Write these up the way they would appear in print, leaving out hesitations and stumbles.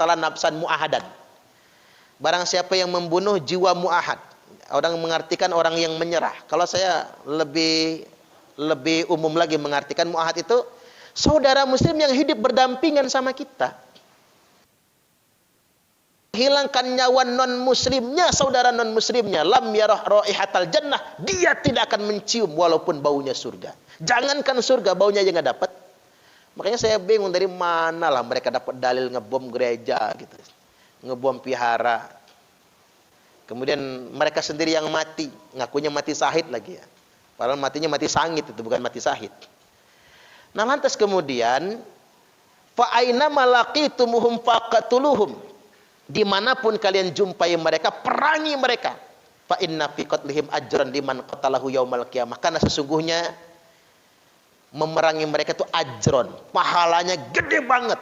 salah nafsan mu'ahadan. Barang siapa yang membunuh jiwa mu'ahad. Orang mengartikan orang yang menyerah. Kalau saya lebih umum lagi mengartikan mu'ahad itu saudara muslim yang hidup berdampingan sama kita. Hilangkan nyawa non muslimnya, saudara non muslimnya, lam yarah raihatal jannah, dia tidak akan mencium walaupun baunya surga. Jangankan surga, baunya aja nggak dapat. Makanya saya bingung dari mana lah mereka dapat dalil ngebom gereja gitu, ngebom vihara. Kemudian mereka sendiri yang mati, ngakunya mati syahid lagi ya. Padahal matinya mati sangit, itu bukan mati syahid. Nah lantas kemudian fa aina malaqitumuhum faqatuluhum, dimanapun kalian jumpai mereka, perangi mereka. Fa inna fi qatlihim ajran liman qatalahu yaumal qiyamah, karena sesungguhnya memerangi mereka itu ajron, pahalanya gede banget.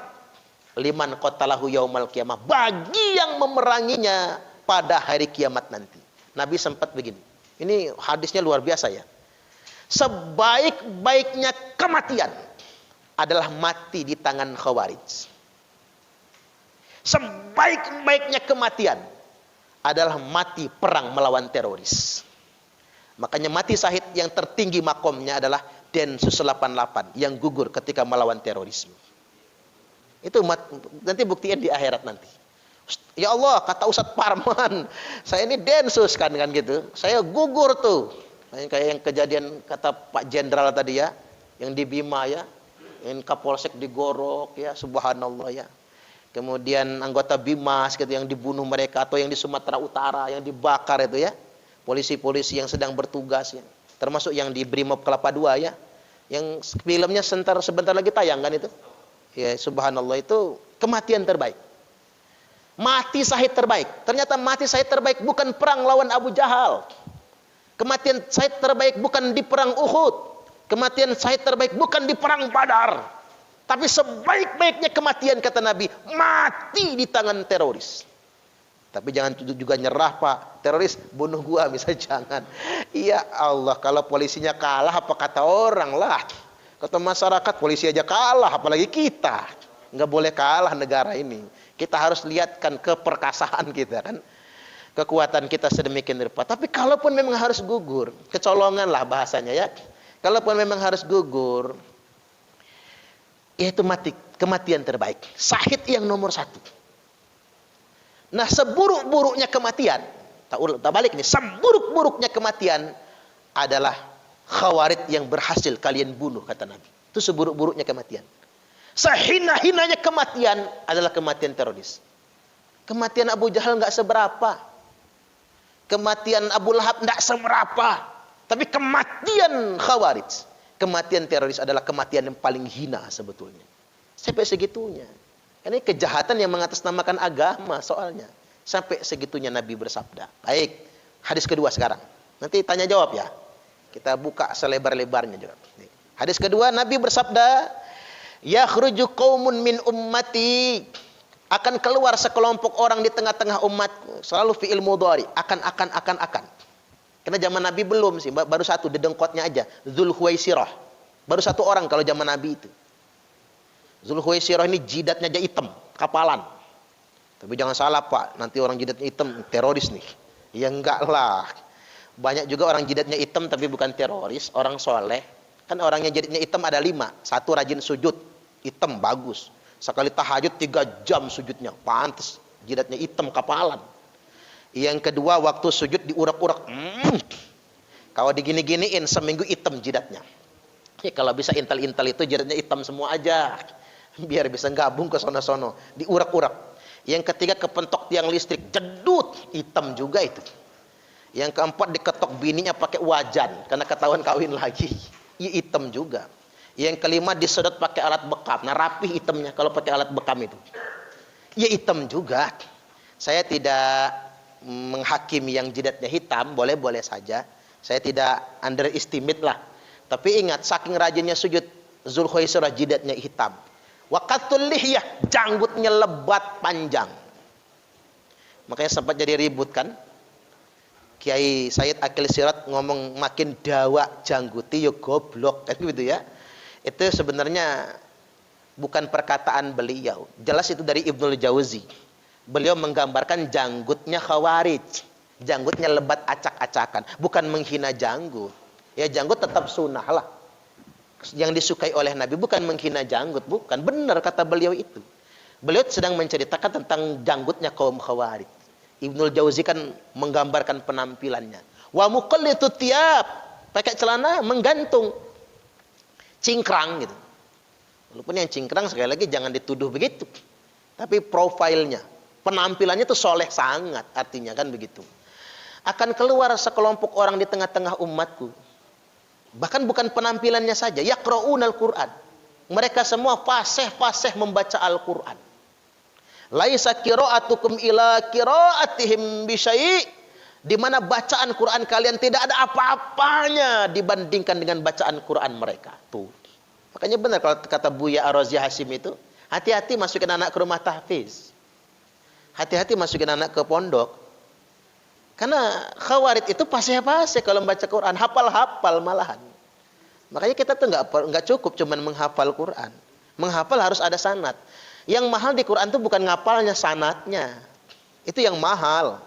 Liman qatalahu yaumal qiyamah, bagi yang memeranginya pada hari kiamat nanti. Nabi sempat begini. Ini hadisnya luar biasa ya. Sebaik-baiknya kematian adalah mati di tangan Khawarij. Sebaik-baiknya kematian adalah mati perang melawan teroris. Makanya mati syahid yang tertinggi makomnya adalah Densus 88 yang gugur ketika melawan terorisme. Itu nanti buktinya di akhirat nanti. Ya Allah, kata Ustadz Parman, saya ini Densus kan gitu. Saya gugur tuh. Kayak yang kejadian kata Pak Jenderal tadi ya, yang di Bima ya, yang Kapolsek digorok ya, subhanallah ya. Kemudian anggota Bimas gitu yang dibunuh mereka, atau yang di Sumatera Utara yang dibakar itu ya. Polisi-polisi yang sedang bertugas ya. Termasuk yang di Brimob Kelapa II ya. Yang filmnya sebentar lagi tayang kan itu. Ya subhanallah, itu kematian terbaik. Mati syahid terbaik. Ternyata mati syahid terbaik bukan perang lawan Abu Jahal. Kematian syahid terbaik bukan di perang Uhud. Kematian syahid terbaik bukan di perang Badar. Tapi sebaik-baiknya kematian kata Nabi, mati di tangan teroris. Tapi jangan juga nyerah Pak, teroris bunuh gua bisa, jangan. Ya Allah, kalau polisinya kalah apa kata orang lah. Kata masyarakat polisi aja kalah, apalagi kita. Nggak boleh kalah negara ini. Kita harus lihatkan keperkasaan kita kan. Kekuatan kita sedemikian rupa. Tapi kalaupun memang harus gugur, kecolongan lah bahasanya ya. Kalaupun memang harus gugur, yaitu mati, kematian terbaik. Syahid yang nomor 1. Nah seburuk-buruknya kematian, tak balik nih, seburuk-buruknya kematian adalah Khawarij yang berhasil kalian bunuh kata Nabi. Itu seburuk-buruknya kematian. Sehina-hinanya kematian adalah kematian teroris. Kematian Abu Jahal nggak seberapa. Kematian Abu Lahab nggak seberapa. Tapi kematian Khawarij, kematian teroris adalah kematian yang paling hina sebetulnya. Sampai segitunya. Ini kejahatan yang mengatasnamakan agama soalnya. Sampai segitunya Nabi bersabda. Baik, hadis kedua sekarang. Nanti tanya jawab ya. Kita buka selebar-lebarnya juga. Hadis kedua, Nabi bersabda, yakhruju qaumun min ummati, akan keluar sekelompok orang di tengah-tengah umatku. Selalu fi'il mudhari, akan. Karena zaman Nabi belum sih, baru satu dedengkotnya aja, Dzulkhuwaisirah. Baru satu orang kalau zaman Nabi itu. Dzulkhuwaisirah ini jidatnya aja hitam, kapalan. Tapi jangan salah Pak, nanti orang jidatnya hitam teroris nih. Ya enggak lah. Banyak juga orang jidatnya hitam tapi bukan teroris, orang soleh. Kan orangnya jidatnya hitam ada 5. 1 rajin sujud, hitam bagus. Sekali tahajud 3 jam sujudnya, pantas. Jidatnya hitam kapalan. Yang kedua waktu sujud diurak-urak. Kalau digini-giniin seminggu hitam jidatnya. Kalau bisa intel-intel itu jidatnya hitam semua aja. Biar bisa gabung ke sono-sono. Diurak-urak. Yang ketiga kepentok tiang listrik, jedut, hitam juga itu. Yang keempat diketok bininya pakai wajan karena ketahuan kawin lagi. Hitam juga. Yang kelima disedot pakai alat bekam. Nah rapi hitamnya kalau pakai alat bekam itu. Ya hitam juga. Saya tidak menghakimi yang jidatnya hitam, boleh-boleh saja. Saya tidak underestimate lah. Tapi ingat, saking rajinnya sujud, Dzulkhuwaisirah jidatnya hitam. Waqatul lihyah, janggutnya lebat panjang. Makanya sempat jadi ribut kan. Kiai Said Akil Sirat ngomong makin dawa jangguti yo goblok kan gitu ya. Itu sebenarnya bukan perkataan beliau. Jelas itu dari Ibnul Jauzi. Beliau menggambarkan janggutnya Khawarij. Janggutnya lebat acak-acakan, bukan menghina janggut. Ya janggut tetap sunnah lah. Yang disukai oleh Nabi bukan menghina janggut, bukan. Benar kata beliau itu. Beliau sedang menceritakan tentang janggutnya kaum Khawarij. Ibnul Jauzi kan menggambarkan penampilannya. Wa muqallitu tiyab, pakai celana menggantung. Cingkrang gitu. Walaupun yang cingkrang sekali lagi jangan dituduh begitu. Tapi profilnya, penampilannya itu soleh sangat, artinya kan begitu. Akan keluar sekelompok orang di tengah-tengah umatku. Bahkan bukan penampilannya saja, yaqra'unal Qur'an. Mereka semua fasih-fasih membaca Al-Qur'an. Laisa qira'atukum ila qira'atihim bisyai', di mana bacaan Quran kalian tidak ada apa-apanya dibandingkan dengan bacaan Quran mereka. Tuh. Makanya benar kalau kata Buya Ar-Razi Hasim itu, hati-hati masukin anak ke rumah tahfiz. Hati-hati masukin anak ke pondok. Karena Khawarij itu fasih-fasih kalau membaca Quran, hafal-hafal malahan. Makanya kita tuh nggak cukup cuman menghafal Quran. Menghafal harus ada sanad. Yang mahal di Quran itu bukan ngapalnya, sanadnya. Itu yang mahal.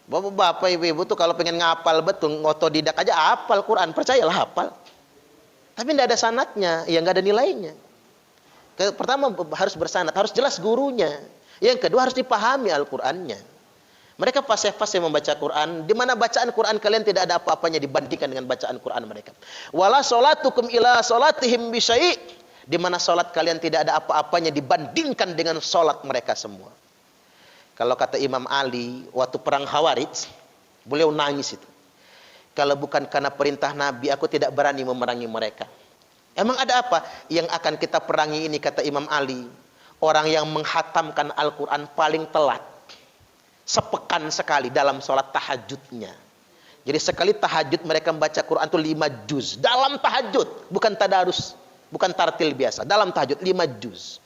Bapak-bapak, ibu-ibu tuh kalau pengen ngapal betul, otodidak aja hafal Quran, percayalah hafal. Tapi tidak ada sanadnya, ya nggak ada nilainya. Pertama harus bersanad, harus jelas gurunya. Yang kedua harus dipahami Al-Qur'annya. Mereka fasih-fasih membaca Quran, di mana bacaan Quran kalian tidak ada apa-apanya dibandingkan dengan bacaan Quran mereka. Wala salatukum ila salatihim bisyai', di mana salat kalian tidak ada apa-apanya dibandingkan dengan salat mereka semua. Kalau kata Imam Ali waktu perang Khawarij, beliau nangis itu. Kalau bukan karena perintah Nabi, aku tidak berani memerangi mereka. Emang ada apa yang akan kita perangi ini, kata Imam Ali? Orang yang menghatamkan Al-Quran paling telat. Sepekan sekali dalam sholat tahajudnya. Jadi sekali tahajud mereka membaca Quran itu 5 juz. Dalam tahajud, bukan tadarus, bukan tartil biasa. Dalam tahajud 5 juz.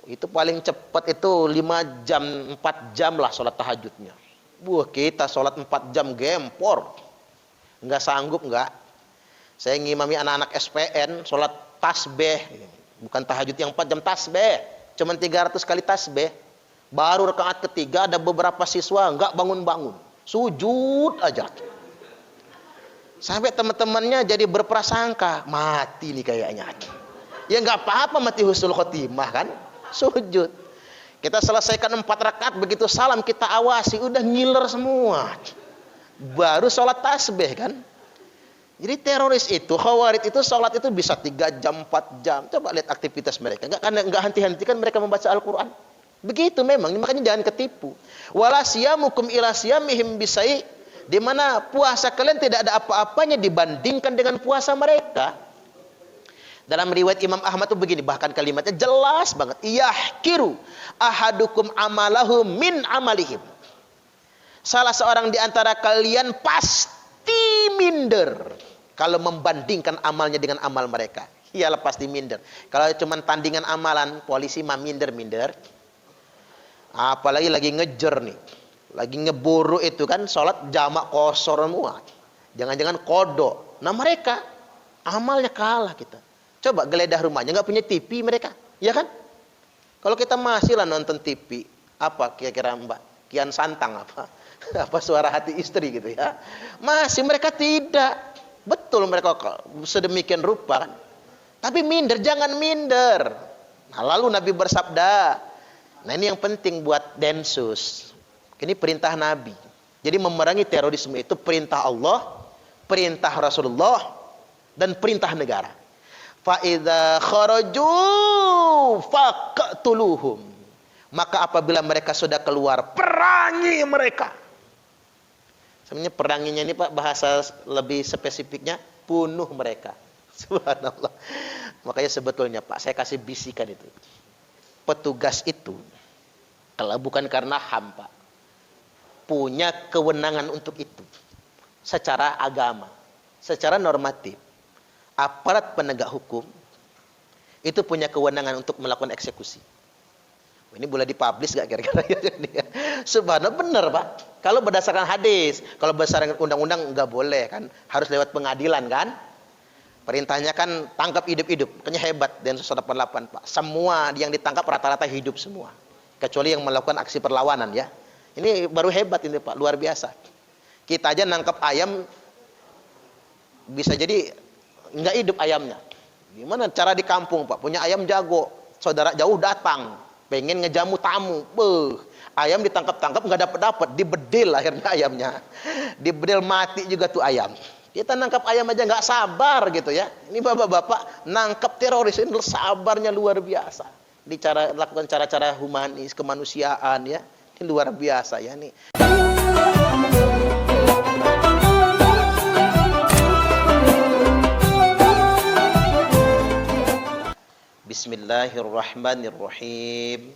Itu paling cepat itu 5 jam, 4 jam lah sholat tahajudnya. Kita sholat 4 jam gempor. Enggak sanggup, enggak. Saya ngimami anak-anak SPN, sholat tasbih. Bukan tahajud yang 4 jam tasbih. Cuman 300 kali tasbih. Baru rakaat ketiga ada beberapa siswa enggak bangun-bangun. Sujud aja. Sampai teman-temannya jadi berprasangka, mati nih kayaknya. Ya enggak apa-apa mati husnul khotimah kan. Sujud. Kita selesaikan 4 rakaat, begitu salam kita awasi, udah ngiler semua. Baru sholat tasbih kan. Jadi teroris itu, Khawarij itu sholat itu bisa 3 jam, 4 jam. Coba lihat aktivitas mereka. Enggak henti-hentikan mereka membaca Al-Quran. Begitu memang, makanya jangan ketipu. Wala siyamukum ila siyamihim bisai', di mana puasa kalian tidak ada apa-apanya dibandingkan dengan puasa mereka. Dalam riwayat Imam Ahmad itu begini, bahkan kalimatnya jelas banget. Yahkiru ahadukum amalahu min amalihim. Salah seorang di antara kalian pasti minder kalau membandingkan amalnya dengan amal mereka. Iyalah pasti minder. Kalau cuma tandingan amalan, polisi mah minder-minder. Apalagi lagi ngejer nih. Lagi ngeburu itu kan, sholat jamak kosor semua. Jangan-jangan kodok. Nah mereka, amalnya kalah kita. Coba geledah rumahnya, nggak punya TV mereka. Ya kan? Kalau kita masih lah nonton TV. Apa kira-kira Mbak? Kian Santang apa? Apa suara hati istri gitu ya. Masih mereka tidak. Betul mereka sedemikian rupa kan. Tapi minder, jangan minder. Nah lalu Nabi bersabda, nah ini yang penting buat Densus. Ini perintah Nabi. Jadi memerangi terorisme itu perintah Allah, perintah Rasulullah, dan perintah negara. Fa idza kharaju faqtuluhum. Maka apabila mereka sudah keluar, perangi mereka. Sebenarnya peranginya ini Pak, bahasa lebih spesifiknya bunuh mereka. Subhanallah. Makanya sebetulnya Pak, saya kasih bisikan itu. Petugas itu kalau bukan karena HAM Pak, punya kewenangan untuk itu. Secara agama, secara normatif, aparat penegak hukum itu punya kewenangan untuk melakukan eksekusi. Ini boleh dipublish gak kira-kira? Subhanallah, benar Pak. Kalau berdasarkan hadis, kalau berdasarkan undang-undang nggak boleh kan, harus lewat pengadilan kan. Perintahnya kan tangkap hidup-hidup. Makanya hebat Densus 88, Pak. Semua yang ditangkap rata-rata hidup semua. Kecuali yang melakukan aksi perlawanan ya. Ini baru hebat ini Pak, luar biasa. Kita aja nangkap ayam bisa jadi nggak hidup ayamnya. Gimana cara di kampung Pak, punya ayam jago, saudara jauh datang, pengen ngejamu tamu, ayam ditangkap-tangkap nggak dapat, dibedil akhirnya ayamnya, dibedil mati juga tuh ayam. Kita nangkap ayam aja nggak sabar gitu ya. Ini bapak-bapak nangkap teroris ini sabarnya luar biasa. Lakukan cara-cara humanis, kemanusiaan ya, ini luar biasa ya nih. Bismillahirrahmanirrahim.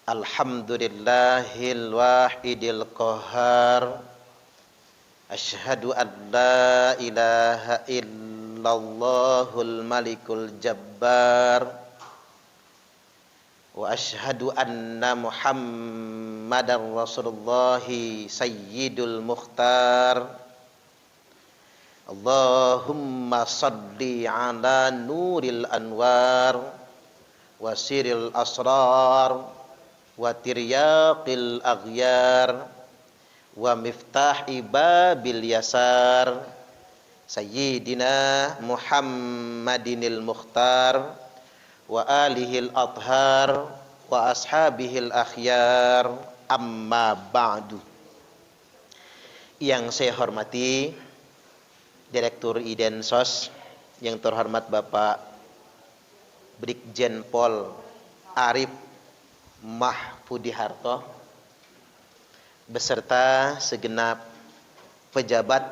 Alhamdulillahil wahidil qahhar. Asyhadu an la ilaha illallahul malikul jabbar. Wa asyhadu anna Muhammadar Rasulullahi sayyidul mukhtar. Allahumma salli ala nuril anwar wa siril asrar wa tiryaqil aghyar wa miftahi babil yasar sayyidina Muhammadinil mukhtar wa alihil athhar wa ashabihil akhyar, amma ba'du. Yang saya hormati Direktur Idensos, yang terhormat Bapak Brigjen Pol Arif Mahfudiharto, beserta segenap pejabat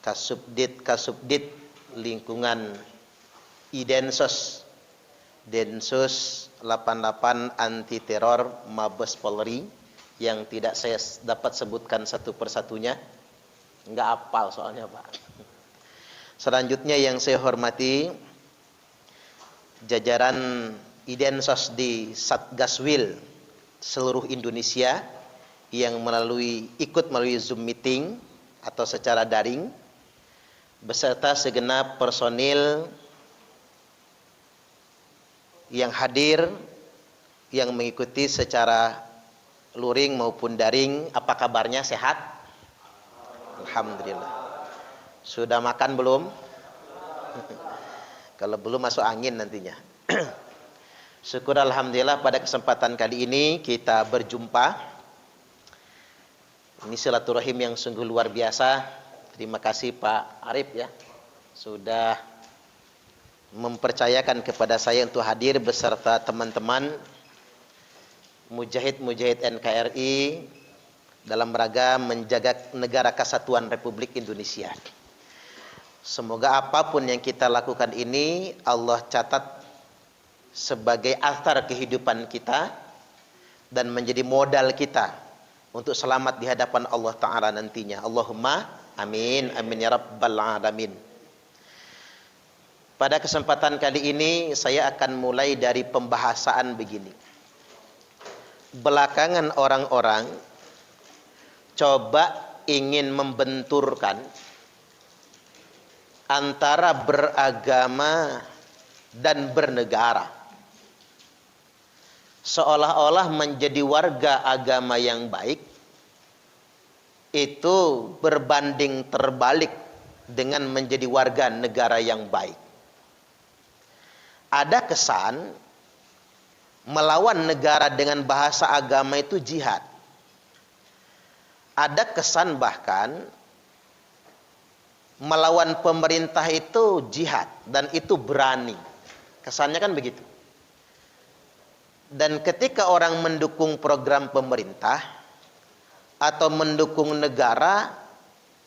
Kasubdit lingkungan Idensos, Densus 88 Anti Teror Mabes Polri, yang tidak saya dapat sebutkan satu persatunya, nggak hafal soalnya Pak. Selanjutnya yang saya hormati jajaran Idensos di Satgaswil seluruh Indonesia yang ikut melalui Zoom meeting atau secara daring, beserta segenap personil yang hadir, yang mengikuti secara luring maupun daring. Apa kabarnya, sehat? Alhamdulillah. Sudah makan belum? Kalau belum masuk angin nantinya. Syukur alhamdulillah pada kesempatan kali ini kita berjumpa. Ini silaturahim yang sungguh luar biasa. Terima kasih Pak Arif ya, sudah mempercayakan kepada saya untuk hadir beserta teman-teman mujahid-mujahid NKRI dalam rangka menjaga negara kesatuan Republik Indonesia. Semoga apapun yang kita lakukan ini Allah catat sebagai altar kehidupan kita dan menjadi modal kita untuk selamat di hadapan Allah Ta'ala nantinya. Allahumma amin, amin ya rabbal alamin. Pada kesempatan kali ini saya akan mulai dari pembahasan begini. Belakangan orang-orang coba ingin membenturkan antara beragama dan bernegara, seolah-olah menjadi warga agama yang baik itu berbanding terbalik dengan menjadi warga negara yang baik. Ada kesan melawan negara dengan bahasa agama itu jihad. Ada kesan bahkan melawan pemerintah itu jihad dan itu berani. Kesannya kan begitu. Dan ketika orang mendukung program pemerintah atau mendukung negara,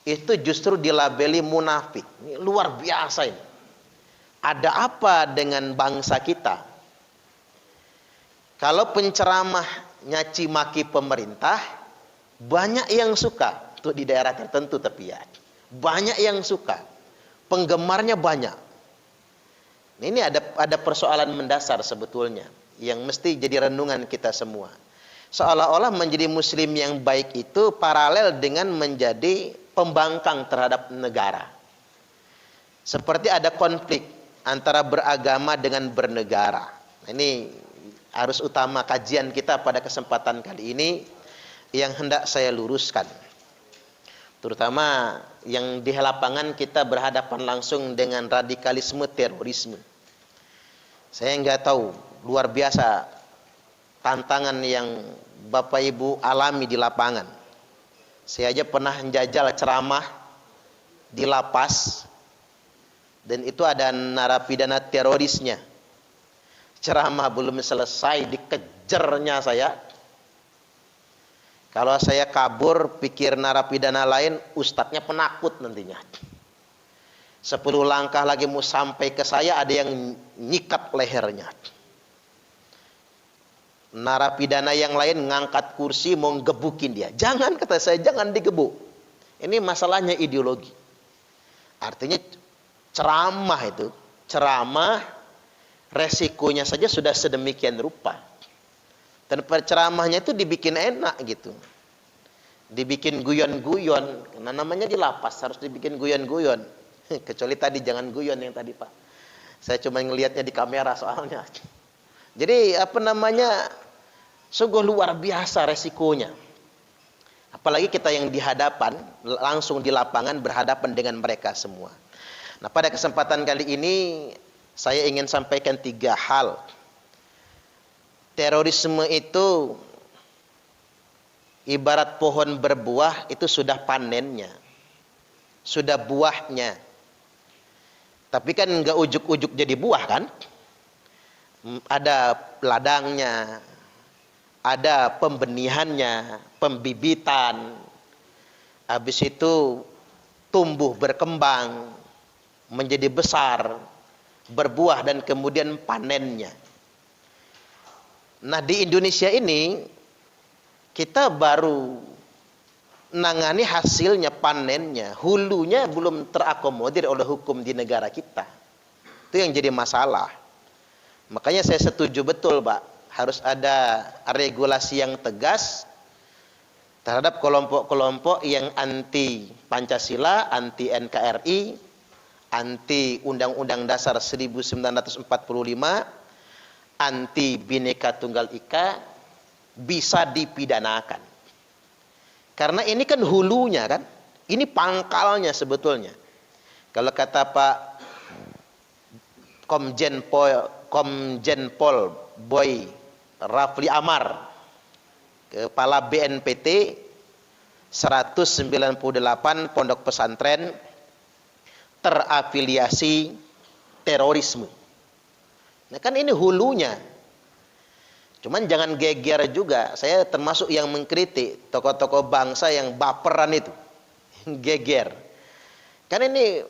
itu justru dilabeli munafik. Ini luar biasa ini. Ada apa dengan bangsa kita? Kalau penceramah nyaci maki pemerintah, banyak yang suka. Itu di daerah tertentu tapi ya. Banyak yang suka, penggemarnya banyak. Ini ada persoalan mendasar sebetulnya yang mesti jadi renungan kita semua. Seolah-olah menjadi muslim yang baik itu paralel dengan menjadi pembangkang terhadap negara. Seperti ada konflik antara beragama dengan bernegara. Ini harus utama kajian kita pada kesempatan kali ini yang hendak saya luruskan. Terutama yang di lapangan kita berhadapan langsung dengan radikalisme terorisme. Saya nggak tahu, luar biasa tantangan yang Bapak Ibu alami di lapangan. Saya aja pernah menjajal ceramah di lapas, dan itu ada narapidana terorisnya. Ceramah belum selesai dikejarnya saya. Kalau saya kabur, pikir narapidana lain, ustadznya penakut nantinya. 10 langkah lagi mau sampai ke saya, ada yang nyikat lehernya. Narapidana yang lain ngangkat kursi mau ngebukin dia. Jangan, kata saya, jangan digebuk. Ini masalahnya ideologi. Artinya ceramah itu, ceramah resikonya saja sudah sedemikian rupa. Dan ceramahnya itu dibikin enak gitu. Dibikin guyon-guyon. Karena namanya di lapas harus dibikin guyon-guyon. Kecuali tadi jangan guyon yang tadi Pak. Saya cuma ngelihatnya di kamera soalnya. Jadi sungguh luar biasa resikonya. Apalagi kita yang di hadapan, langsung di lapangan berhadapan dengan mereka semua. Nah, pada kesempatan kali ini saya ingin sampaikan 3 hal. Terorisme itu ibarat pohon berbuah, itu sudah panennya, sudah buahnya. Tapi kan nggak ujuk-ujuk jadi buah kan? Ada ladangnya, ada pembenihannya, pembibitan. Habis itu tumbuh berkembang, menjadi besar, berbuah, dan kemudian panennya. Nah, di Indonesia ini kita baru nangani hasilnya, panennya, hulunya belum terakomodir oleh hukum di negara kita. Itu yang jadi masalah. Makanya saya setuju betul Pak, harus ada regulasi yang tegas terhadap kelompok-kelompok yang anti Pancasila, anti NKRI, anti Undang-Undang Dasar 1945, anti Bhinneka Tunggal Ika, bisa dipidanakan. Karena ini kan hulunya kan, ini pangkalnya sebetulnya. Kalau kata Pak Komjen Pol Boy Rafli Amar, Kepala BNPT, 198 pondok pesantren terafiliasi terorisme. Nah kan ini hulunya. Cuman jangan geger juga. Saya termasuk yang mengkritik tokoh-tokoh bangsa yang baperan itu. Geger. Kan ini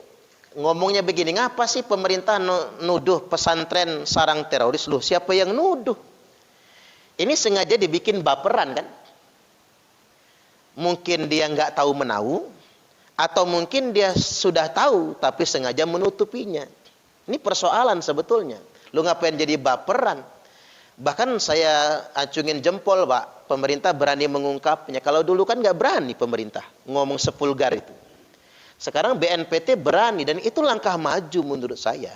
ngomongnya begini, ngapa sih pemerintah nuduh pesantren sarang teroris? Loh, siapa yang nuduh? Ini sengaja dibikin baperan kan? Mungkin dia nggak tahu menahu, atau mungkin dia sudah tahu tapi sengaja menutupinya. Ini persoalan sebetulnya. Lu ngapain jadi baperan? Bahkan saya acungin jempol Pak, pemerintah berani mengungkapnya. Kalau dulu kan nggak berani pemerintah ngomong sepulgar itu. Sekarang BNPT berani, dan itu langkah maju menurut saya.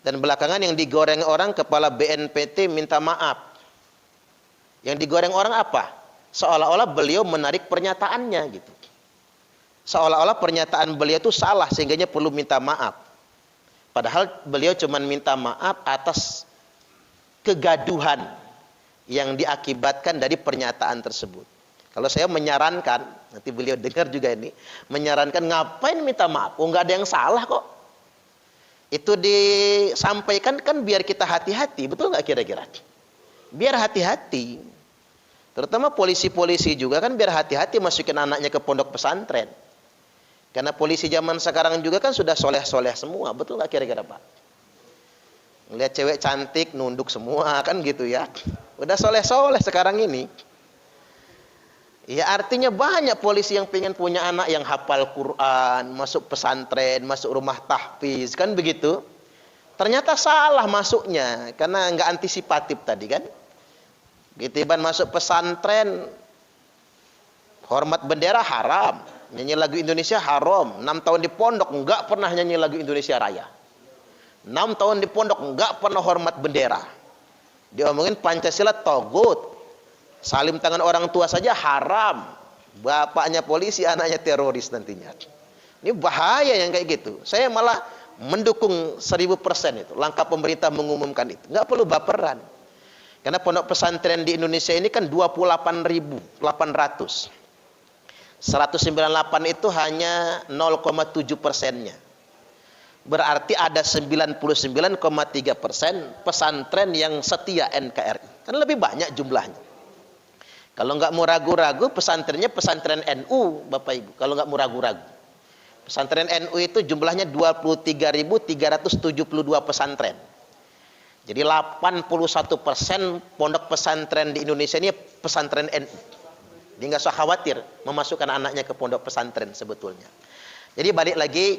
Dan belakangan yang digoreng orang, kepala BNPT minta maaf. Yang digoreng orang apa? Seolah-olah beliau menarik pernyataannya gitu. Seolah-olah pernyataan beliau itu salah sehingganya perlu minta maaf. Padahal beliau cuma minta maaf atas kegaduhan yang diakibatkan dari pernyataan tersebut. Kalau saya menyarankan, nanti beliau dengar juga ini, menyarankan ngapain minta maaf? Oh, nggak ada yang salah kok. Itu disampaikan kan biar kita hati-hati, betul nggak kira-kira? Biar hati-hati. Terutama polisi-polisi juga kan biar hati-hati masukin anaknya ke pondok pesantren. Karena polisi zaman sekarang juga kan sudah soleh-soleh semua, betul nggak kira-kira Pak? Ngeliat cewek cantik nunduk semua kan gitu ya. Udah soleh-soleh sekarang ini. Ya artinya banyak polisi yang pengen punya anak yang hafal Quran, masuk pesantren, masuk rumah tahfiz, kan begitu. Ternyata salah masuknya karena nggak antisipatif tadi kan. Gitiban masuk pesantren, hormat bendera haram. nyanyi lagu Indonesia haram. 6 tahun di pondok enggak pernah nyanyi lagu Indonesia Raya. 6 tahun di pondok enggak pernah hormat bendera. Diomongin Pancasila togut. Salim tangan orang tua saja haram. Bapaknya polisi, anaknya teroris nantinya. Ini bahaya yang kayak gitu. Saya malah mendukung 1000% itu. Langkah pemerintah mengumumkan itu. Enggak perlu baperan. Karena pondok pesantren di Indonesia ini kan 28.800. 198 itu hanya 0,7%-nya. Berarti ada 99,3% pesantren yang setia NKRI. Kan lebih banyak jumlahnya. Kalau nggak mau ragu-ragu, pesantrennya pesantren NU, Bapak Ibu. Kalau nggak mau ragu-ragu. Pesantren NU itu jumlahnya 23.372 pesantren. Jadi 81% pondok pesantren di Indonesia ini pesantren NU. Dia nggak usah khawatir memasukkan anaknya ke pondok pesantren sebetulnya. Jadi balik lagi,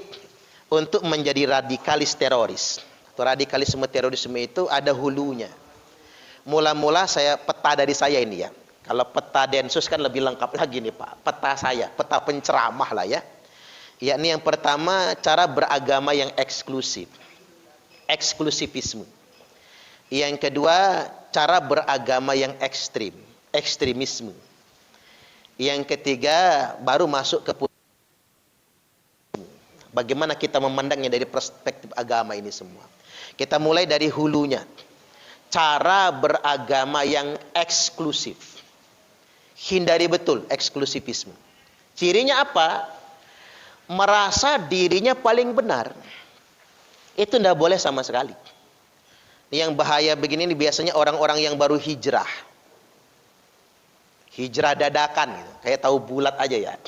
untuk menjadi radikalis teroris atau radikalisme terorisme itu ada hulunya. Mula-mula peta dari saya ini ya. Kalau peta Densus kan lebih lengkap lagi nih Pak. Peta saya, peta penceramah lah ya. Yakni yang pertama, cara beragama yang eksklusif. Eksklusivisme. Yang kedua, cara beragama yang ekstrim. Ekstremisme. Yang ketiga, baru masuk ke bagaimana kita memandangnya dari perspektif agama ini semua. Kita mulai dari hulunya. Cara beragama yang eksklusif. Hindari betul eksklusivisme. Cirinya apa? Merasa dirinya paling benar. Itu tidak boleh sama sekali. Yang bahaya begini ini biasanya orang-orang yang baru hijrah. Hijrah dadakan gitu. Kayak tahu bulat aja ya.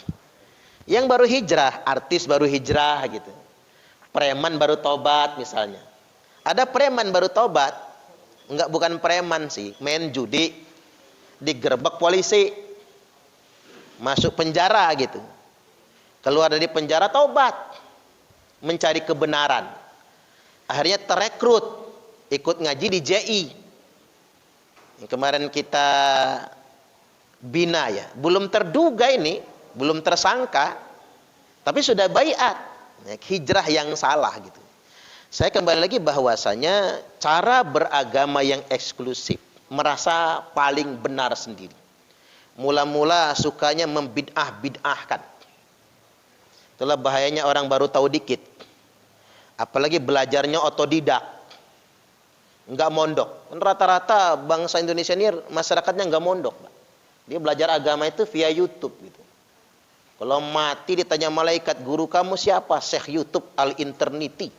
Yang baru hijrah, artis baru hijrah gitu. Preman baru tobat misalnya. Ada preman baru tobat. Enggak, bukan preman sih, main judi. Digerebek polisi, masuk penjara gitu. Keluar dari penjara tobat, mencari kebenaran. Akhirnya terekrut ikut ngaji di JI. Yang kemarin kita bina ya, belum terduga ini, belum tersangka, tapi sudah baiat. Hijrah yang salah gitu. Saya kembali lagi bahwasanya cara beragama yang eksklusif, merasa paling benar sendiri. Mula-mula sukanya membid'ah-bid'ahkan. Itulah bahayanya orang baru tahu dikit. Apalagi belajarnya otodidak. Enggak mondok. Rata-rata bangsa Indonesia ini masyarakatnya enggak mondok. Dia belajar agama itu via YouTube gitu. Kalau mati ditanya malaikat, guru kamu siapa? Syekh YouTube al-interneti.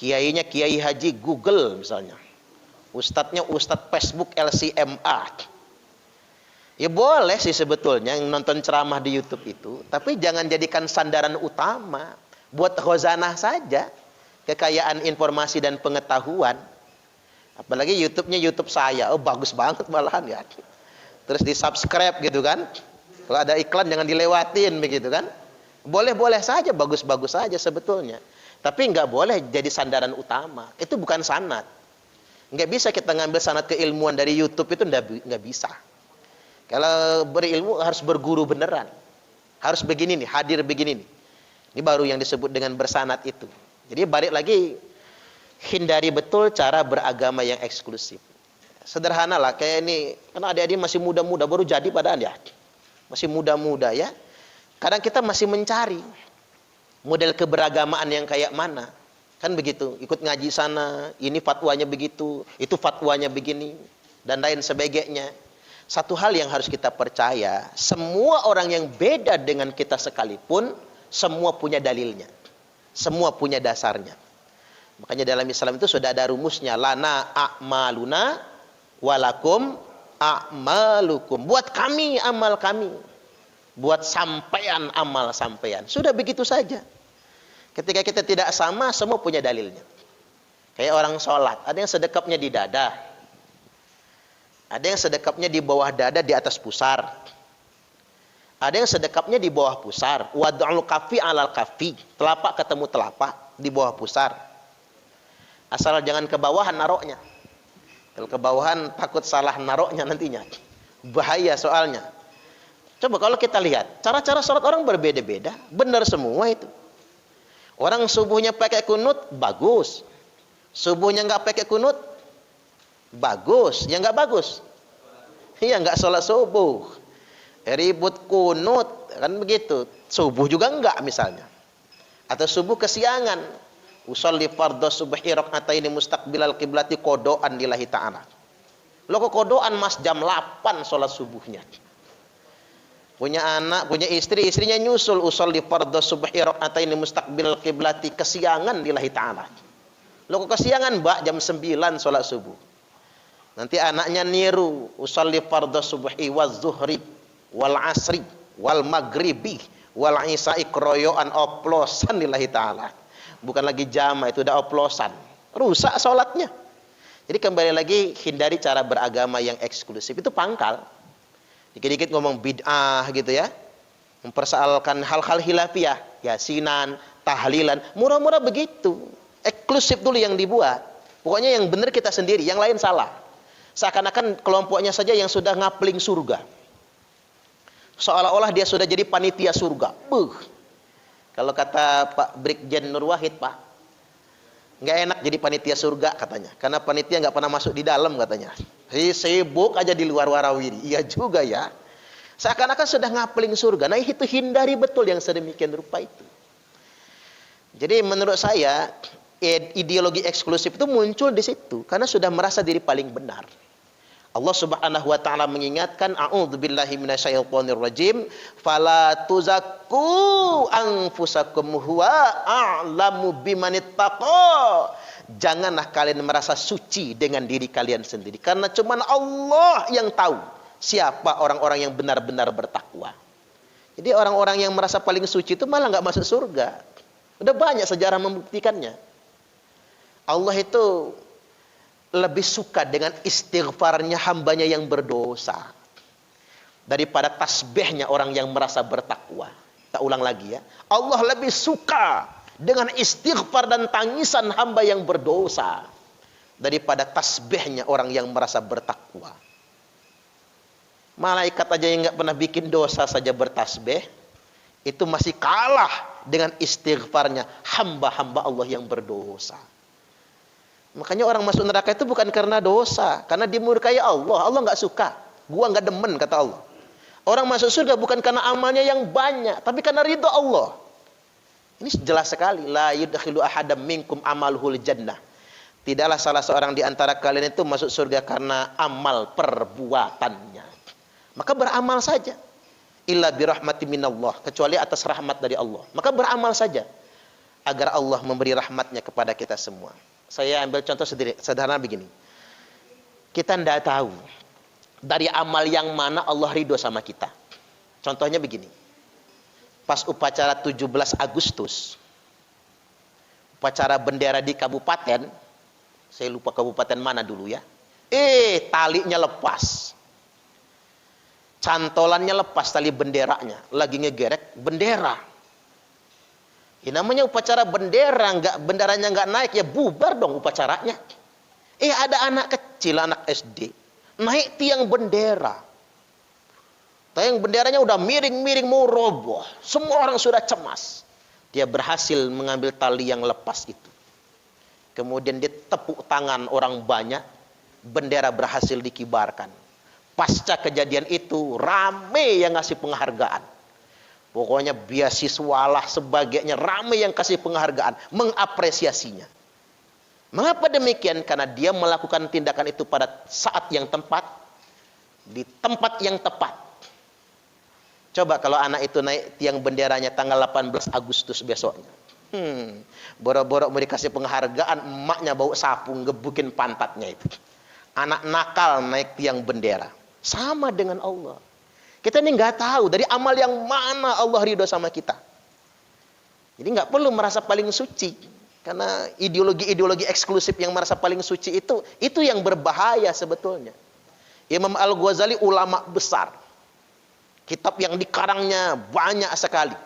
Kiainya Kiai Haji Google misalnya. Ustadznya Ustadz Facebook LCMA. Ya boleh sih sebetulnya yang nonton ceramah di YouTube itu, tapi jangan jadikan sandaran utama. Buat khazanah saja, kekayaan informasi dan pengetahuan. Apalagi YouTube-nya YouTube saya, oh bagus banget malahan ya. Terus di subscribe gitu kan. Kalau ada iklan jangan dilewatin begitu kan. Boleh-boleh saja, bagus-bagus saja sebetulnya. Tapi nggak boleh jadi sandaran utama. Itu bukan sanad. Nggak bisa kita ngambil sanad keilmuan dari YouTube, itu nggak bisa. Kalau berilmu harus berguru beneran. Harus begini nih, hadir begini nih. Ini baru yang disebut dengan bersanad itu. Jadi balik lagi, hindari betul cara beragama yang eksklusif. Sederhana lah, kayak ini, karena adik-adik masih muda-muda, baru jadi padahal ya. Masih muda-muda ya. Kadang kita masih mencari model keberagamaan yang kayak mana. Kan begitu, ikut ngaji sana, ini fatwanya begitu, itu fatwanya begini, dan lain sebagainya. Satu hal yang harus kita percaya, semua orang yang beda dengan kita sekalipun, semua punya dalilnya. Semua punya dasarnya. Makanya dalam Islam itu sudah ada rumusnya, lana a'maluna walakum a'malukum. Buat kami amal kami, buat sampean amal sampean. Sudah begitu saja. Ketika kita tidak sama, semua punya dalilnya. Kayak orang sholat, ada yang sedekapnya di dada, ada yang sedekapnya di bawah dada di atas pusar, ada yang sedekapnya di bawah pusar. Wad'ul kafi alal kafi, telapak ketemu telapak di bawah pusar. Asal jangan ke bawahan naroknya. Kalau ke bawahan takut salah naroknya nantinya. Bahaya soalnya. Coba kalau kita lihat, cara-cara sholat orang berbeda-beda, benar semua itu. Orang subuhnya pakai kunut, bagus. Subuhnya nggak pakai kunut, bagus. Yang nggak bagus, iya nggak sholat subuh. Ribut kunut, kan begitu. Subuh juga nggak misalnya. Atau subuh kesiangan. Usolli fardhu subhi raka'ataini mustaqbilal qiblati kodoan lillahi ta'ala. Lo kok kodoan mas jam 8 sholat subuhnya. Punya anak, punya istri, istrinya nyusul usolli fardhu subhi raka'ataini mustaqbilal qiblati, kesiangan lillahi ta'ala. Lo kok kesiangan mbak jam 9 sholat subuh. Nanti anaknya niru usolli fardhu subhi waz zuhri wal asri wal maghribi wal isya'i kroyoan, oplosan lillahi ta'ala. Bukan lagi jamaah, itu udah oplosan. Rusak sholatnya. Jadi kembali lagi, hindari cara beragama yang eksklusif. Itu pangkal. Dikit-dikit ngomong bid'ah gitu ya. Mempersoalkan hal-hal hilafiyah. Yasinan, tahlilan. Murah-murah begitu. Eksklusif dulu yang dibuat. Pokoknya yang benar kita sendiri, yang lain salah. Seakan-akan kelompoknya saja yang sudah ngapling surga. Seolah-olah dia sudah jadi panitia surga. Kalau kata Pak Brigjen Nur Wahid, Pak, nggak enak jadi panitia surga katanya. Karena panitia nggak pernah masuk di dalam katanya. Sibuk aja di luar warawiri. Iya juga ya. Seakan-akan sudah ngapling surga. Nah itu hindari betul yang sedemikian rupa itu. Jadi menurut saya, ideologi eksklusif itu muncul di situ. Karena sudah merasa diri paling benar. Allah Subhanahu wa taala mengingatkan, a'udzubillahi minasyaitonir rajim, fala tuzakku anfusakum huwa a'lamu bimanittaqa. Janganlah kalian merasa suci dengan diri kalian sendiri, karena cuma Allah yang tahu siapa orang-orang yang benar-benar bertakwa. Jadi orang-orang yang merasa paling suci itu malah nggak masuk surga. Udah banyak sejarah membuktikannya. Allah itu lebih suka dengan istighfarnya hambanya yang berdosa daripada tasbihnya orang yang merasa bertakwa. Kita ulang lagi ya. Allah lebih suka dengan istighfar dan tangisan hamba yang berdosa daripada tasbihnya orang yang merasa bertakwa. Malaikat aja yang nggak pernah bikin dosa saja bertasbih, itu masih kalah dengan istighfarnya hamba-hamba Allah yang berdosa. Makanya orang masuk neraka itu bukan karena dosa, karena dimurkai Allah. Allah nggak suka, gua nggak demen kata Allah. Orang masuk surga bukan karena amalnya yang banyak, tapi karena ridha Allah. Ini jelas sekali. La yudkhilu ahadam minkum amaluhul jannah. Tidaklah salah seorang di antara kalian itu masuk surga karena amal perbuatannya. Maka beramal saja. Illa birahmati minallah, kecuali atas rahmat dari Allah. Maka beramal saja agar Allah memberi rahmatnya kepada kita semua. Saya ambil contoh sederhana begini. Kita tidak tahu dari amal yang mana Allah ridho sama kita. Contohnya begini. Pas upacara 17 Agustus, upacara bendera di kabupaten, saya lupa kabupaten mana dulu ya. Talinya lepas. Cantolannya lepas tali benderanya. Lagi ngegerek bendera. Ya, namanya upacara bendera, benderanya nggak naik, ya bubar dong upacaranya. Ada anak kecil, anak SD, naik tiang bendera. Tiang benderanya udah miring-miring mau roboh. Semua orang sudah cemas. Dia berhasil mengambil tali yang lepas itu. Kemudian dia tepuk tangan orang banyak, bendera berhasil dikibarkan. Pasca kejadian itu, rame yang ngasih penghargaan. Pokoknya beasiswalah sebagainya, ramai yang kasih penghargaan, mengapresiasinya. Mengapa demikian? Karena dia melakukan tindakan itu pada saat yang tepat, di tempat yang tepat. Coba kalau anak itu naik tiang benderanya tanggal 18 Agustus besoknya. Boro-boro mau dikasih penghargaan, emaknya bau sapu ngebukin pantatnya itu. Anak nakal naik tiang bendera. Sama dengan Allah. Kita ini nggak tahu dari amal yang mana Allah ridho sama kita. Jadi nggak perlu merasa paling suci, karena ideologi eksklusif yang merasa paling suci itu yang berbahaya sebetulnya. Imam Al-Ghazali ulama besar, kitab yang dikarangnya banyak sekali.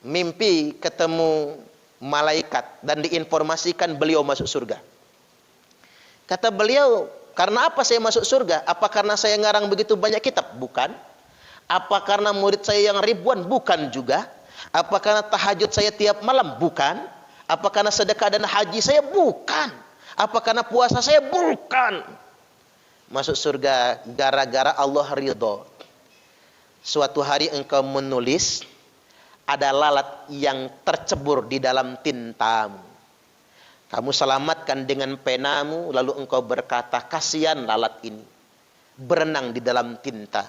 Mimpi ketemu malaikat dan diinformasikan beliau masuk surga. Kata beliau, karena apa saya masuk surga? Apa karena saya ngarang begitu banyak kitab? Bukan. Apa karena murid saya yang ribuan? Bukan juga. Apa karena tahajud saya tiap malam? Bukan. Apa karena sedekah dan haji saya? Bukan. Apa karena puasa saya? Bukan. Masuk surga gara-gara Allah ridho. Suatu hari engkau menulis, ada lalat yang tercebur di dalam tintamu. Kamu selamatkan dengan penamu, lalu engkau berkata, kasihan lalat ini berenang di dalam tinta.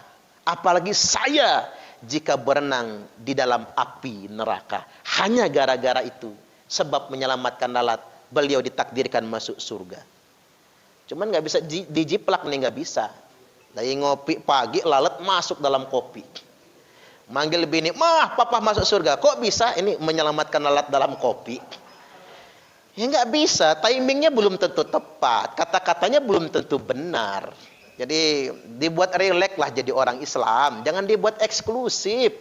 Apalagi saya jika berenang di dalam api neraka. Hanya gara-gara itu, sebab menyelamatkan lalat, beliau ditakdirkan masuk surga. Cuman nggak bisa dijiplak nih, nggak bisa. Dari ngopi pagi, lalat masuk dalam kopi. Manggil bini, mah papa masuk surga. Kok bisa? Ini menyelamatkan lalat dalam kopi. Ya nggak bisa, timingnya belum tentu tepat, kata-katanya belum tentu benar. Jadi dibuat rileks lah jadi orang Islam, jangan dibuat eksklusif.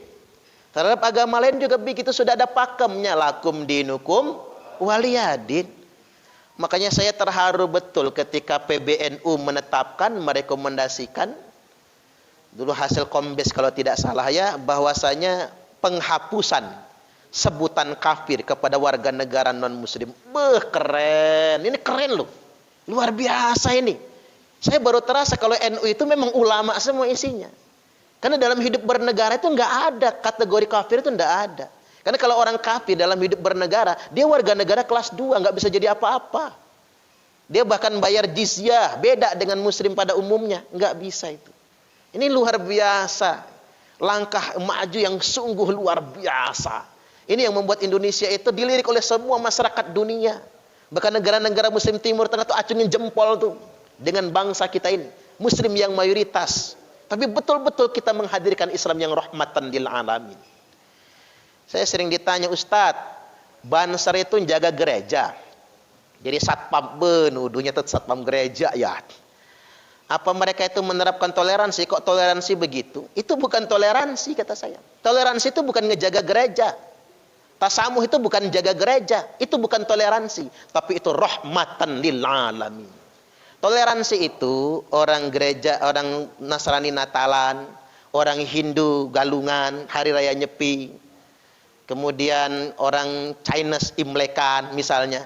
Terhadap agama lain juga begitu, sudah ada pakemnya, lakum dinukum waliyadin. Makanya saya terharu betul ketika PBNU menetapkan, merekomendasikan, dulu hasil Kombes kalau tidak salah ya, bahwasanya penghapusan sebutan kafir kepada warga negara non-muslim. Keren, ini keren loh, luar biasa ini. Saya baru terasa kalau NU itu memang ulama semua isinya. Karena dalam hidup bernegara itu nggak ada kategori kafir, itu nggak ada. Karena kalau orang kafir dalam hidup bernegara, dia warga negara kelas 2, nggak bisa jadi apa-apa. Dia bahkan bayar jizyah, beda dengan muslim pada umumnya, nggak bisa itu. Ini luar biasa, langkah maju yang sungguh luar biasa. Ini yang membuat Indonesia itu dilirik oleh semua masyarakat dunia. Bahkan negara-negara Muslim Timur Tengah itu acungin jempol tuh dengan bangsa kita ini, Muslim yang mayoritas. Tapi betul-betul kita menghadirkan Islam yang rahmatan lil alamin. Saya sering ditanya, Ustadz, Banser itu jaga gereja. Jadi satpam, nuduhnya itu satpam gereja ya. Apa mereka itu menerapkan toleransi? Kok toleransi begitu? Itu bukan toleransi, kata saya. Toleransi itu bukan ngejaga gereja. Tasamuh itu bukan jaga gereja. Itu bukan toleransi. Tapi itu rahmatan lil alamin. Toleransi itu orang gereja, orang Nasrani Natalan, orang Hindu Galungan, Hari Raya Nyepi, kemudian orang Chinese Imlekan misalnya,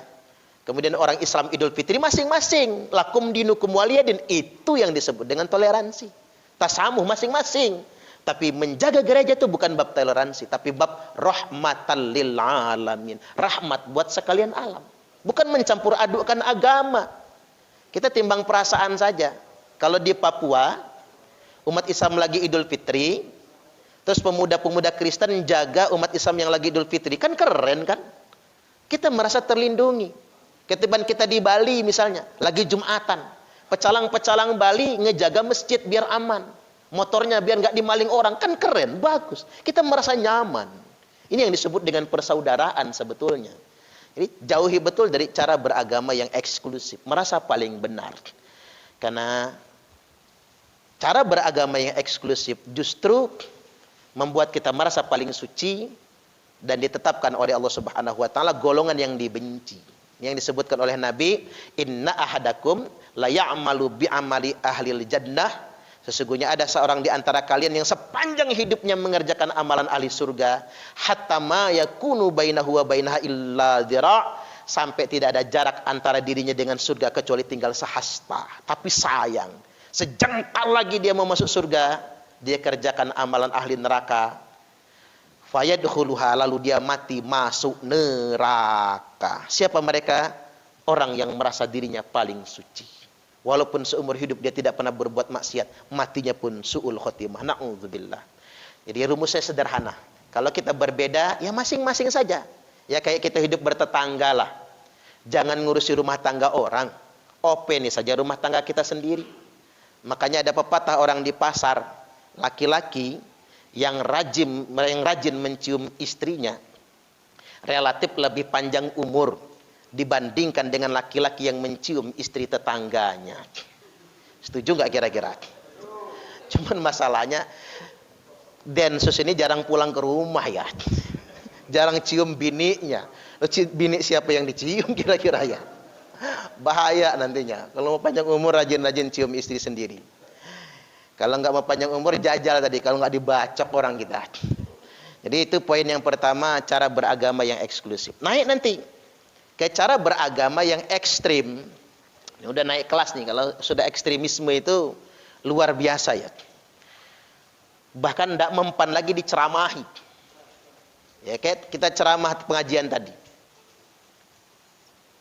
kemudian orang Islam Idul Fitri, masing-masing lakum dinukum waliyadin, itu yang disebut dengan toleransi. Tasamuh masing-masing. Tapi menjaga gereja itu bukan bab toleransi, tapi bab rahmatan lil alamin, rahmat buat sekalian alam. Bukan mencampur adukkan agama. Kita timbang perasaan saja. Kalau di Papua, umat Islam lagi Idul Fitri, terus pemuda-pemuda Kristen jaga umat Islam yang lagi Idul Fitri, kan keren kan? Kita merasa terlindungi. Ketimbang kita di Bali misalnya, lagi Jumatan, pecalang-pecalang Bali ngejaga masjid biar aman, motornya biar nggak dimaling orang, kan keren, bagus. Kita merasa nyaman. Ini yang disebut dengan persaudaraan sebetulnya. Jadi jauhi betul dari cara beragama yang eksklusif, merasa paling benar. Karena cara beragama yang eksklusif justru membuat kita merasa paling suci dan ditetapkan oleh Allah Subhanahu wa taala golongan yang dibenci. Yang disebutkan oleh Nabi, inna ahadakum la ya'malu bi'amali ahlil jannah. Sesungguhnya ada seorang di antara kalian yang sepanjang hidupnya mengerjakan amalan ahli surga, hatta ma yakunu bainahu wa bainaha illa dhira', sampai tidak ada jarak antara dirinya dengan surga kecuali tinggal sehasta. Tapi sayang, sejengkal lagi dia mau masuk surga, dia kerjakan amalan ahli neraka. Fayadkhuluha, lalu dia mati masuk neraka. Siapa mereka? Orang yang merasa dirinya paling suci. Walaupun seumur hidup dia tidak pernah berbuat maksiat, matinya pun su'ul khotimah. Na'udzubillah. Jadi rumusnya sederhana. Kalau kita berbeda, ya masing-masing saja. Ya kayak kita hidup bertetangga lah. Jangan ngurusi rumah tangga orang. Open saja rumah tangga kita sendiri. Makanya ada pepatah orang di pasar, laki-laki yang rajin mencium istrinya relatif lebih panjang umur dibandingkan dengan laki-laki yang mencium istri tetangganya. Setuju nggak kira-kira? Cuman masalahnya Densus ini jarang pulang ke rumah ya. Jarang cium bininya. Bini siapa yang dicium kira-kira ya? Bahaya nantinya. Kalau mau panjang umur rajin-rajin cium istri sendiri. Kalau nggak mau panjang umur, jajal tadi. Kalau nggak dibacok orang kita. Jadi itu poin yang pertama, cara beragama yang eksklusif. Naik nanti ke cara beragama yang ekstrim. Ini udah naik kelas nih. Kalau sudah ekstremisme itu luar biasa ya. Bahkan tidak mempan lagi diceramahi. Ya kayak kita ceramah pengajian tadi.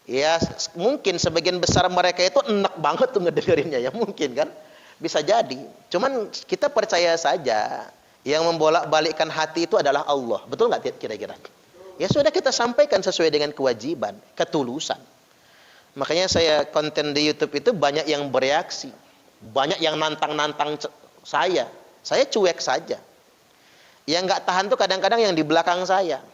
Ya mungkin sebagian besar mereka itu enak banget tuh ngedengerinnya ya, mungkin kan. Bisa jadi. Cuman kita percaya saja yang membolak-balikkan hati itu adalah Allah. Betul nggak kira-kira? Ya sudah, kita sampaikan sesuai dengan kewajiban, ketulusan. Makanya saya konten di YouTube itu banyak yang bereaksi. Banyak yang nantang-nantang saya. Saya cuek saja. Yang nggak tahan tuh kadang-kadang yang di belakang saya.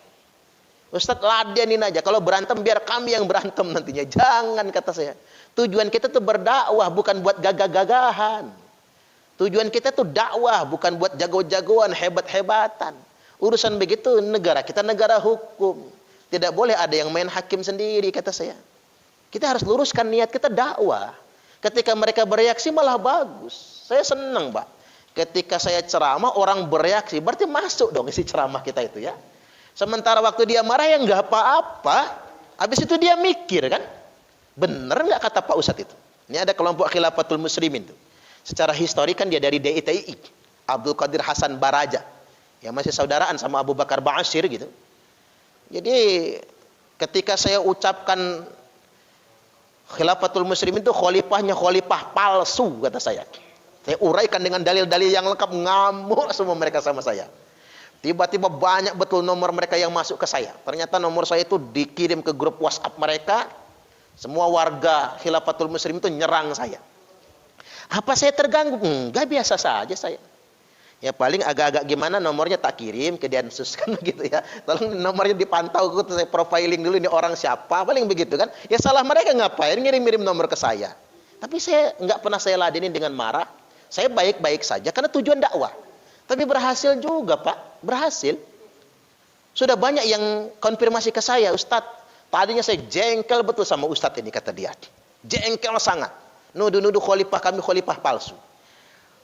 Ustadz, ladenin aja. Kalau berantem biar kami yang berantem nantinya. Jangan, kata saya. Tujuan kita tuh berdakwah, bukan buat gagah-gagahan. Tujuan kita tuh dakwah, bukan buat jago-jagoan, hebat-hebatan. Urusan begitu negara kita negara hukum. Tidak boleh ada yang main hakim sendiri, kata saya. Kita harus luruskan niat kita dakwah. Ketika mereka bereaksi malah bagus. Saya senang, Pak. Ketika saya ceramah orang bereaksi, berarti masuk dong isi ceramah kita itu ya. Sementara waktu dia marah ya nggak apa-apa. Habis itu dia mikir kan. Benar nggak kata Pak Ustadz itu? Ini ada kelompok Khilafatul Muslimin tuh. Secara histori kan dia dari DITI, Abdul Qadir Hasan Baraja, yang masih saudaraan sama Abu Bakar Ba'asyir gitu. Jadi ketika saya ucapkan Khilafatul Muslimin itu khalifahnya khalifah palsu, kata saya. Saya uraikan dengan dalil-dalil yang lengkap, ngamuk semua mereka sama saya. Tiba-tiba banyak betul nomor mereka yang masuk ke saya. Ternyata nomor saya itu dikirim ke grup WhatsApp mereka. Semua warga Khilafatul Muslim itu nyerang saya. Apa saya terganggu? Enggak, biasa saja saya. Ya paling agak-agak gimana nomornya tak kirim ke Densus kan begitu ya. Tolong nomornya dipantau, saya profiling dulu ini orang siapa, paling begitu kan. Ya salah mereka ngapain ngirim-ngirim nomor ke saya. Tapi saya enggak pernah saya ladenin dengan marah. Saya baik-baik saja karena tujuan dakwah. Tapi berhasil juga, Pak. Berhasil. Sudah banyak yang konfirmasi ke saya, Ustadz. Tadinya saya jengkel betul sama Ustadz ini, kata dia. Jengkel sangat. Nuduh-nuduh khalifah kami khalifah palsu.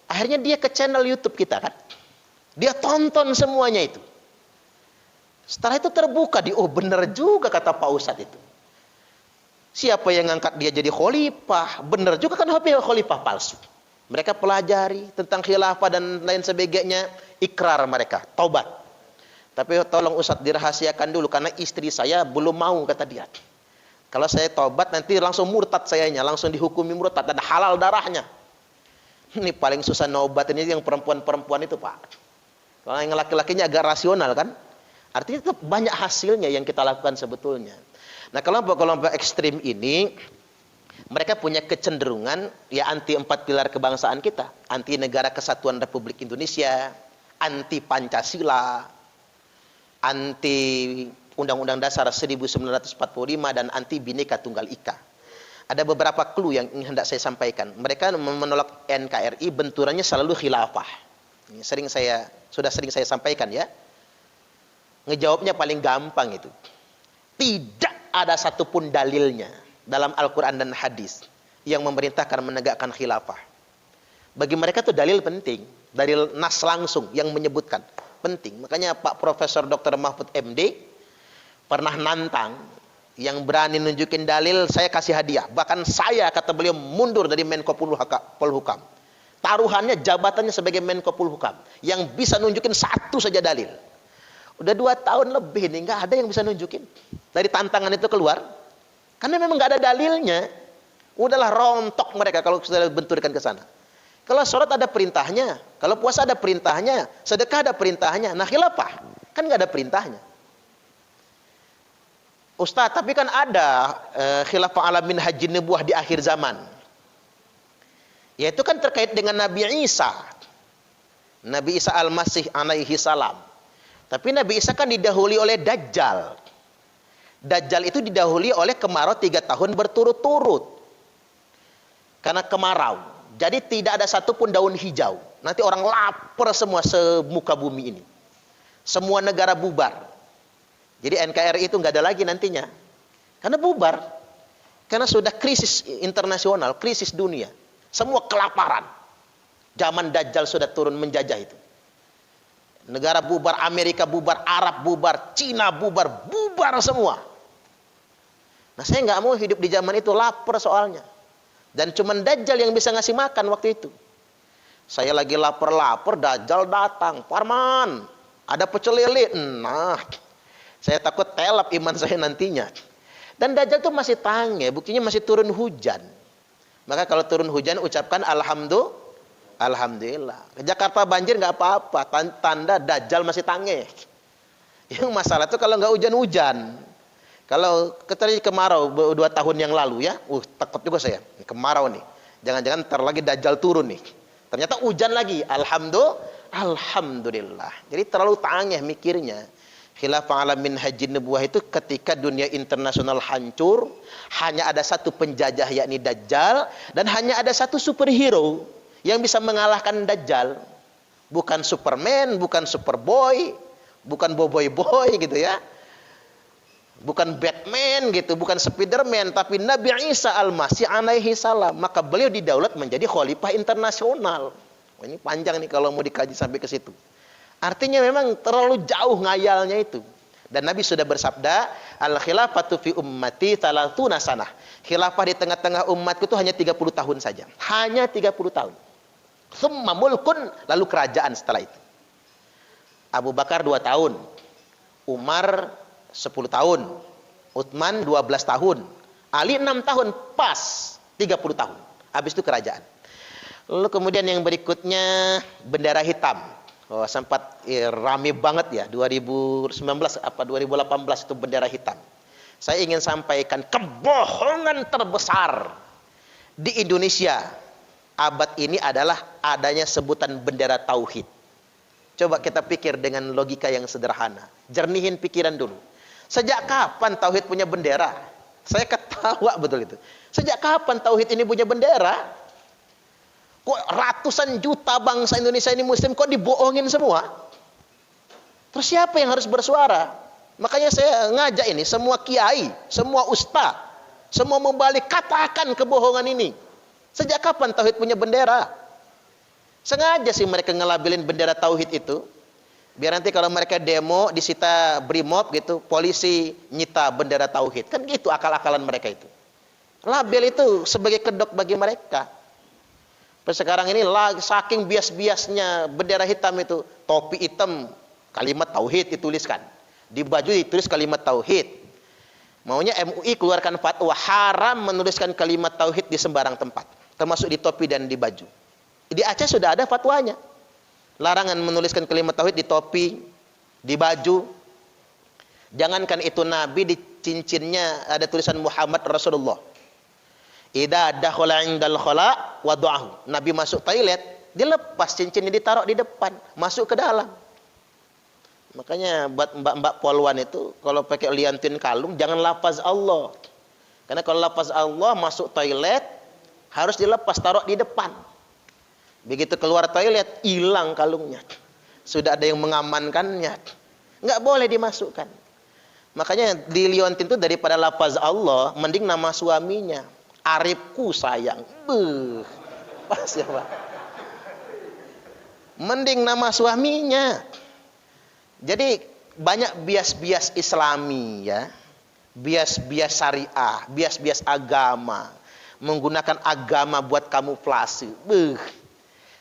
Akhirnya dia ke channel YouTube kita kan. Dia tonton semuanya itu. Setelah itu terbuka di, oh benar juga kata Pak Ustadz itu. Siapa yang ngangkat dia jadi khalifah? Benar juga kan khalifah palsu. Mereka pelajari tentang khilafah dan lain sebagainya. Ikrar mereka, taubat. Tapi tolong Ustadz dirahasiakan dulu karena istri saya belum mau, kata dia. Kalau saya tobat nanti langsung murtad sayanya, langsung dihukumi murtad, ada halal darahnya. Ini paling susah nobat ini yang perempuan-perempuan itu, Pak. Kalau yang laki-lakinya agak rasional kan. Artinya tetap banyak hasilnya yang kita lakukan sebetulnya. Nah, kelompok-kelompok ekstrim ini mereka punya kecenderungan ya anti 4 pilar kebangsaan kita, anti Negara Kesatuan Republik Indonesia, anti Pancasila, anti Undang-Undang Dasar 1945 dan anti Bhinneka Tunggal Ika. Ada beberapa clue yang hendak saya sampaikan. Mereka menolak NKRI, benturannya selalu khilafah. Ini sudah sering saya sampaikan ya. Ngejawabnya paling gampang itu. Tidak ada satupun dalilnya dalam Al-Quran dan hadis yang memerintahkan menegakkan khilafah. Bagi mereka itu dalil penting, dalil nas langsung yang menyebutkan. Penting. Makanya Pak Profesor Dr. Mahfud MD pernah nantang yang berani nunjukin dalil, saya kasih hadiah. Bahkan saya, kata beliau, mundur dari Menko Polhukam. Taruhannya jabatannya sebagai Menko Polhukam. Yang bisa nunjukin satu saja dalil. Udah 2 tahun lebih nih, nggak ada yang bisa nunjukin. Dari tantangan itu keluar. Karena memang nggak ada dalilnya. Udahlah rontok mereka kalau sudah benturkan ke sana. Kalau sholat ada perintahnya, kalau puasa ada perintahnya, sedekah ada perintahnya. Nah khilafah kan nggak ada perintahnya. Ustaz, tapi kan ada khilafah ala minhajin nubuwah di akhir zaman. Yaitu kan terkait dengan Nabi Isa. Nabi Isa Al-Masih alaihi salam. Tapi Nabi Isa kan didahului oleh Dajjal. Dajjal itu didahului oleh kemarau 3 tahun berturut-turut. Karena kemarau. Jadi tidak ada satupun daun hijau. Nanti orang lapar semua semuka bumi ini. Semua negara bubar. Jadi NKRI itu nggak ada lagi nantinya. Karena bubar. Karena sudah krisis internasional, krisis dunia. Semua kelaparan. Zaman Dajjal sudah turun menjajah itu. Negara bubar, Amerika bubar, Arab bubar, Cina bubar, bubar semua. Nah, saya nggak mau hidup di zaman itu, lapar soalnya. Dan cuman Dajjal yang bisa ngasih makan waktu itu. Saya lagi lapar-lapar, Dajjal datang. Parman, ada pecel lele. Nah, saya takut telap iman saya nantinya. Dan Dajjal itu masih tange, buktinya masih turun hujan. Maka kalau turun hujan ucapkan alhamdulillah. Ke Jakarta banjir nggak apa-apa, tanda Dajjal masih tange. Yang masalah itu kalau nggak hujan-hujan. Kalau terjadi kemarau 2 tahun yang lalu ya, takut juga saya. Kemarau nih. Jangan-jangan ntar lagi Dajjal turun nih. Ternyata hujan lagi. Alhamdulillah. Jadi terlalu tangeh mikirnya. Khilafah alamin haji nubuwah itu ketika dunia internasional hancur, hanya ada satu penjajah yakni Dajjal, dan hanya ada satu superhero yang bisa mengalahkan Dajjal. Bukan Superman, bukan Superboy, bukan Boboiboy gitu ya. Bukan Batman gitu, bukan Spiderman, tapi Nabi Isa Al-Masih alaihi salam. Maka beliau didaulat menjadi khalifah internasional. Ini panjang nih kalau mau dikaji sampai ke situ. Artinya memang terlalu jauh ngayalnya itu. Dan Nabi sudah bersabda, al-khilafatu fi ummati 30 sanah. Khilafah di tengah-tengah umatku itu hanya 30 tahun saja. Hanya 30 tahun. Tsumma mulkun, lalu kerajaan setelah itu. Abu Bakar 2 tahun. Umar 10 tahun. Utsman 12 tahun. Ali 6 tahun, pas 30 tahun. Habis itu kerajaan. Lalu kemudian yang berikutnya bendera hitam. Oh, sempat rame banget ya 2019 apa 2018 itu bendera hitam. Saya ingin sampaikan kebohongan terbesar di Indonesia abad ini adalah adanya sebutan bendera tauhid. Coba kita pikir dengan logika yang sederhana. Jernihin pikiran dulu. Sejak kapan tauhid punya bendera? Saya ketawa betul itu. Sejak kapan tauhid ini punya bendera? Kok ratusan juta bangsa Indonesia ini muslim kok dibohongin semua? Terus siapa yang harus bersuara? Makanya saya ngajak ini semua kiai, semua ustaz, semua membalik katakan kebohongan ini. Sejak kapan tauhid punya bendera? Sengaja sih mereka ngelabelin bendera tauhid itu. Biar nanti kalau mereka demo disita brimob gitu, polisi nyita bendera tauhid. Kan gitu akal-akalan mereka itu. Label itu sebagai kedok bagi mereka. Sekarang ini saking bias-biasnya bendera hitam itu, topi hitam kalimat tauhid dituliskan, di baju ditulis kalimat tauhid. Maunya MUI keluarkan fatwa haram menuliskan kalimat tauhid di sembarang tempat, termasuk di topi dan di baju. Di Aceh sudah ada fatwanya, larangan menuliskan kalimat tauhid di topi, di baju. Jangankan itu Nabi, di cincinnya ada tulisan Muhammad Rasulullah. Idza dakhala 'indal khala wada'ahu. Nabi masuk toilet, dilepas cincinnya, ditaruh di depan, masuk ke dalam. Makanya buat mbak-mbak polwan itu kalau pakai liantin kalung jangan lafaz Allah. Karena kalau lafaz Allah masuk toilet harus dilepas, taruh di depan. Begitu keluar toilet hilang kalungnya. Sudah ada yang mengamankannya. Enggak boleh dimasukkan. Makanya di liontin itu daripada lafaz Allah mending nama suaminya. Arifku sayang. Pas ya Pak. Mending nama suaminya. Jadi banyak bias-bias Islami ya. Bias-bias syariah, bias-bias agama. Menggunakan agama buat kamuflase.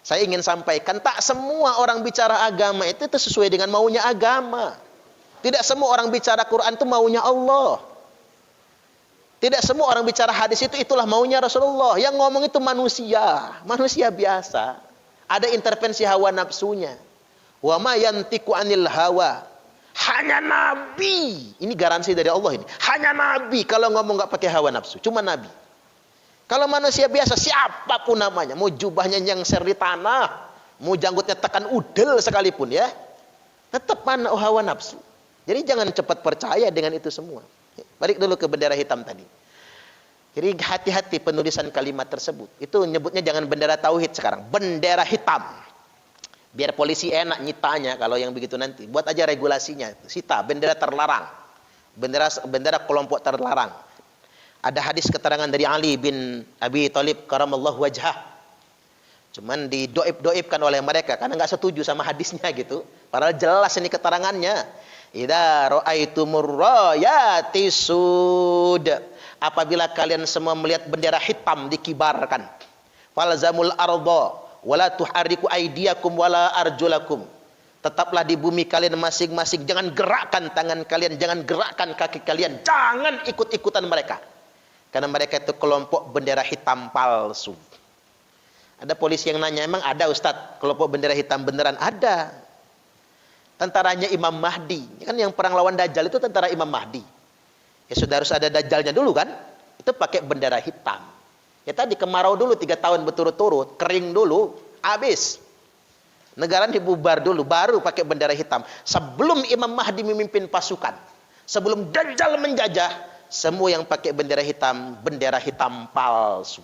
Saya ingin sampaikan tak semua orang bicara agama itu sesuai dengan maunya agama. Tidak semua orang bicara Quran itu maunya Allah. Tidak semua orang bicara hadis itu itulah maunya Rasulullah. Yang ngomong itu manusia, manusia biasa. Ada intervensi hawa nafsunya. Wa ma yantiqu anil hawa. Hanya Nabi. Ini garansi dari Allah ini. Hanya Nabi kalau ngomong enggak pakai hawa nafsu, cuma Nabi. Kalau manusia biasa siapapun namanya, mau jubahnya nyengser di tanah, mau janggutnya tekan udel sekalipun ya, tetap mana hawa nafsu. Jadi jangan cepat percaya dengan itu semua. Balik dulu ke bendera hitam tadi. Jadi hati-hati penulisan kalimat tersebut. Itu nyebutnya jangan bendera tauhid sekarang, bendera hitam. Biar polisi enak nyitanya kalau yang begitu nanti. Buat aja regulasinya. Sita, bendera terlarang. Bendera kelompok terlarang. Ada hadis keterangan dari Ali bin Abi Thalib karamallahu wajhah. Cuman didoib-doibkan oleh mereka karena nggak setuju sama hadisnya gitu. Padahal jelas ini keterangannya. Idza ra'aitumur rayati sud. Apabila kalian semua melihat bendera hitam dikibarkan, falzamul arda wala tuharriku aydiyakum wala arjulakum. Tetaplah di bumi kalian masing-masing, jangan gerakkan tangan kalian, jangan gerakkan kaki kalian, jangan ikut-ikutan mereka. Karena mereka itu kelompok bendera hitam palsu. Ada polisi yang nanya, emang ada Ustadz kelompok bendera hitam beneran? Ada. Tentaranya Imam Mahdi. Kan yang perang lawan Dajjal itu tentara Imam Mahdi. Ya sudah harus ada Dajjalnya dulu kan. Itu pakai bendera hitam. Ya tadi kemarau dulu 3 tahun berturut-turut. Kering dulu. Habis. Negara dibubar dulu. Baru pakai bendera hitam. Sebelum Imam Mahdi memimpin pasukan. Sebelum Dajjal menjajah. Semua yang pakai bendera hitam palsu.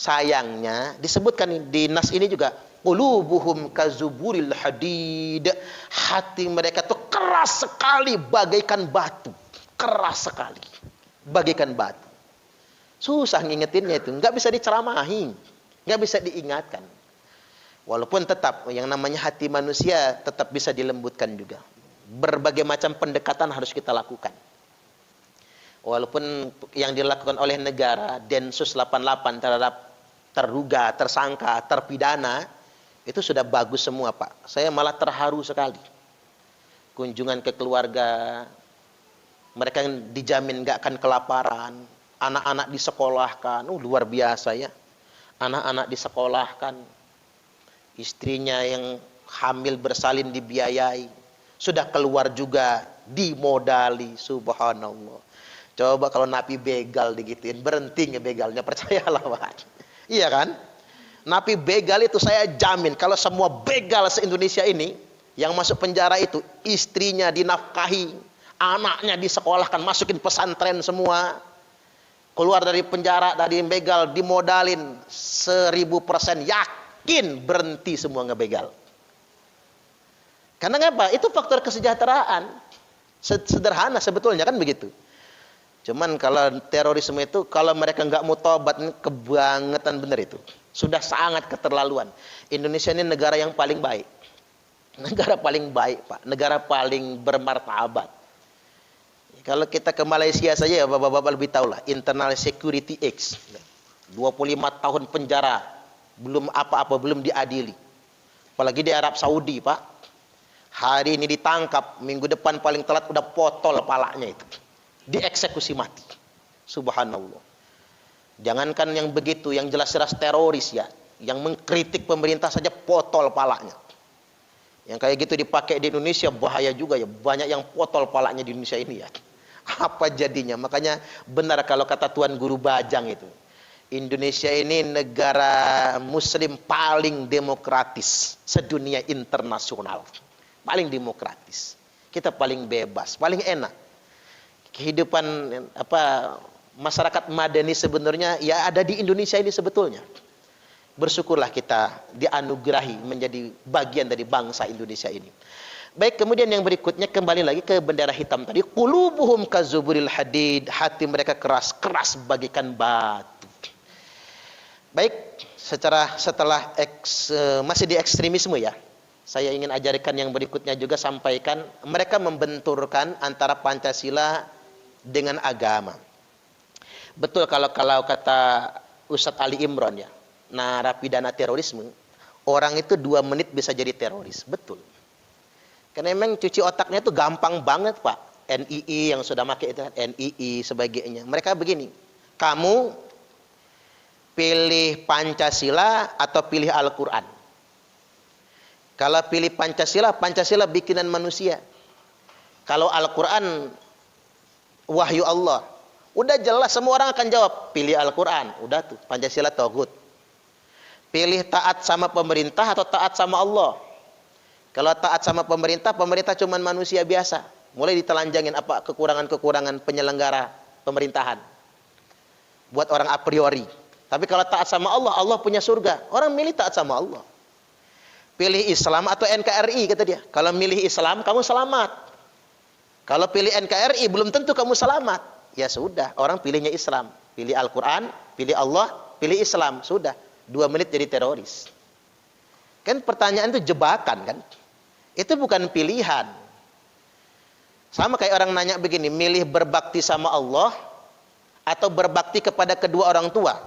Sayangnya disebutkan di nas ini juga qulubuhum kazuburil hadid. Hati mereka tuh keras sekali bagaikan batu. Keras sekali bagaikan batu. Susah ngingetinnya itu, nggak bisa diceramahi, nggak bisa diingatkan. Walaupun tetap yang namanya hati manusia tetap bisa dilembutkan juga. Berbagai macam pendekatan harus kita lakukan. Walaupun yang dilakukan oleh negara Densus 88 terhadap terduga, tersangka, terpidana itu sudah bagus semua Pak. Saya malah terharu sekali. Kunjungan ke keluarga, mereka dijamin nggak akan kelaparan, anak-anak disekolahkan, luar biasa ya. Anak-anak disekolahkan, istrinya yang hamil bersalin dibiayai, sudah keluar juga dimodali, subhanallah. Coba kalau napi begal digituin, berhenti begalnya, percayalah Pak. Iya kan? Napi begal itu saya jamin kalau semua begal se-Indonesia ini yang masuk penjara itu istrinya dinafkahi, anaknya disekolahkan, masukin pesantren semua. Keluar dari penjara, dari begal dimodalin 1000% yakin berhenti semua ngebegal. Karena apa? Itu faktor kesejahteraan. Sederhana sebetulnya kan begitu. Cuman kalau terorisme itu, kalau mereka nggak mau tobat, ini kebangetan bener itu. Sudah sangat keterlaluan. Indonesia ini negara yang paling baik. Negara paling baik, Pak. Negara paling bermartabat. Kalau kita ke Malaysia saja ya, Bapak-bapak lebih tahu lah. Internal Security Acts. 25 tahun penjara. Belum apa-apa, belum diadili. Apalagi di Arab Saudi, Pak. Hari ini ditangkap, minggu depan paling telat udah potol palanya itu. Dieksekusi mati. Subhanallah. Jangankan yang begitu, yang jelas-jelas teroris ya, yang mengkritik pemerintah saja potol palanya. Yang kayak gitu dipakai di Indonesia bahaya juga ya, banyak yang potol palanya di Indonesia ini ya. Apa jadinya? Makanya benar kalau kata Tuan Guru Bajang itu, Indonesia ini negara muslim paling demokratis sedunia internasional. Paling demokratis. Kita paling bebas, paling enak. Kehidupan masyarakat madani sebenarnya ya ada di Indonesia ini sebetulnya. Bersyukurlah kita dianugerahi menjadi bagian dari bangsa Indonesia ini. Baik, kemudian yang berikutnya kembali lagi ke bendera hitam tadi. Qulubuhum kazuburil hadid, hati mereka keras bagaikan batu. Baik, setelah masih di ekstremisme ya. Saya ingin ajarkan yang berikutnya juga, sampaikan mereka membenturkan antara Pancasila dengan agama. Betul kalau kata Ustadz Ali Imron ya, narapidana terorisme, orang itu 2 menit bisa jadi teroris. Betul. Karena memang cuci otaknya itu gampang banget Pak. NII yang sudah pakai itu, NII sebagainya. Mereka begini, kamu pilih Pancasila atau pilih Al-Quran? Kalau pilih Pancasila, Pancasila bikinan manusia. Kalau Al-Quran wahyu Allah, udah jelas semua orang akan jawab pilih Al-Quran. Udah tuh, Pancasila tauhid. Pilih taat sama pemerintah atau taat sama Allah? Kalau taat sama pemerintah, pemerintah cuma manusia biasa. Mulai ditelanjangin apa kekurangan-kekurangan penyelenggara pemerintahan. Buat orang a priori. Tapi kalau taat sama Allah, Allah punya surga. Orang milih taat sama Allah. Pilih Islam atau NKRI kata dia. Kalau milih Islam, kamu selamat. Kalau pilih NKRI, belum tentu kamu selamat. Ya sudah, orang pilihnya Islam. Pilih Al-Quran, pilih Allah, pilih Islam. Sudah. 2 menit jadi teroris. Kan pertanyaan itu jebakan kan? Itu bukan pilihan. Sama kayak orang nanya begini, milih berbakti sama Allah atau berbakti kepada kedua orang tua.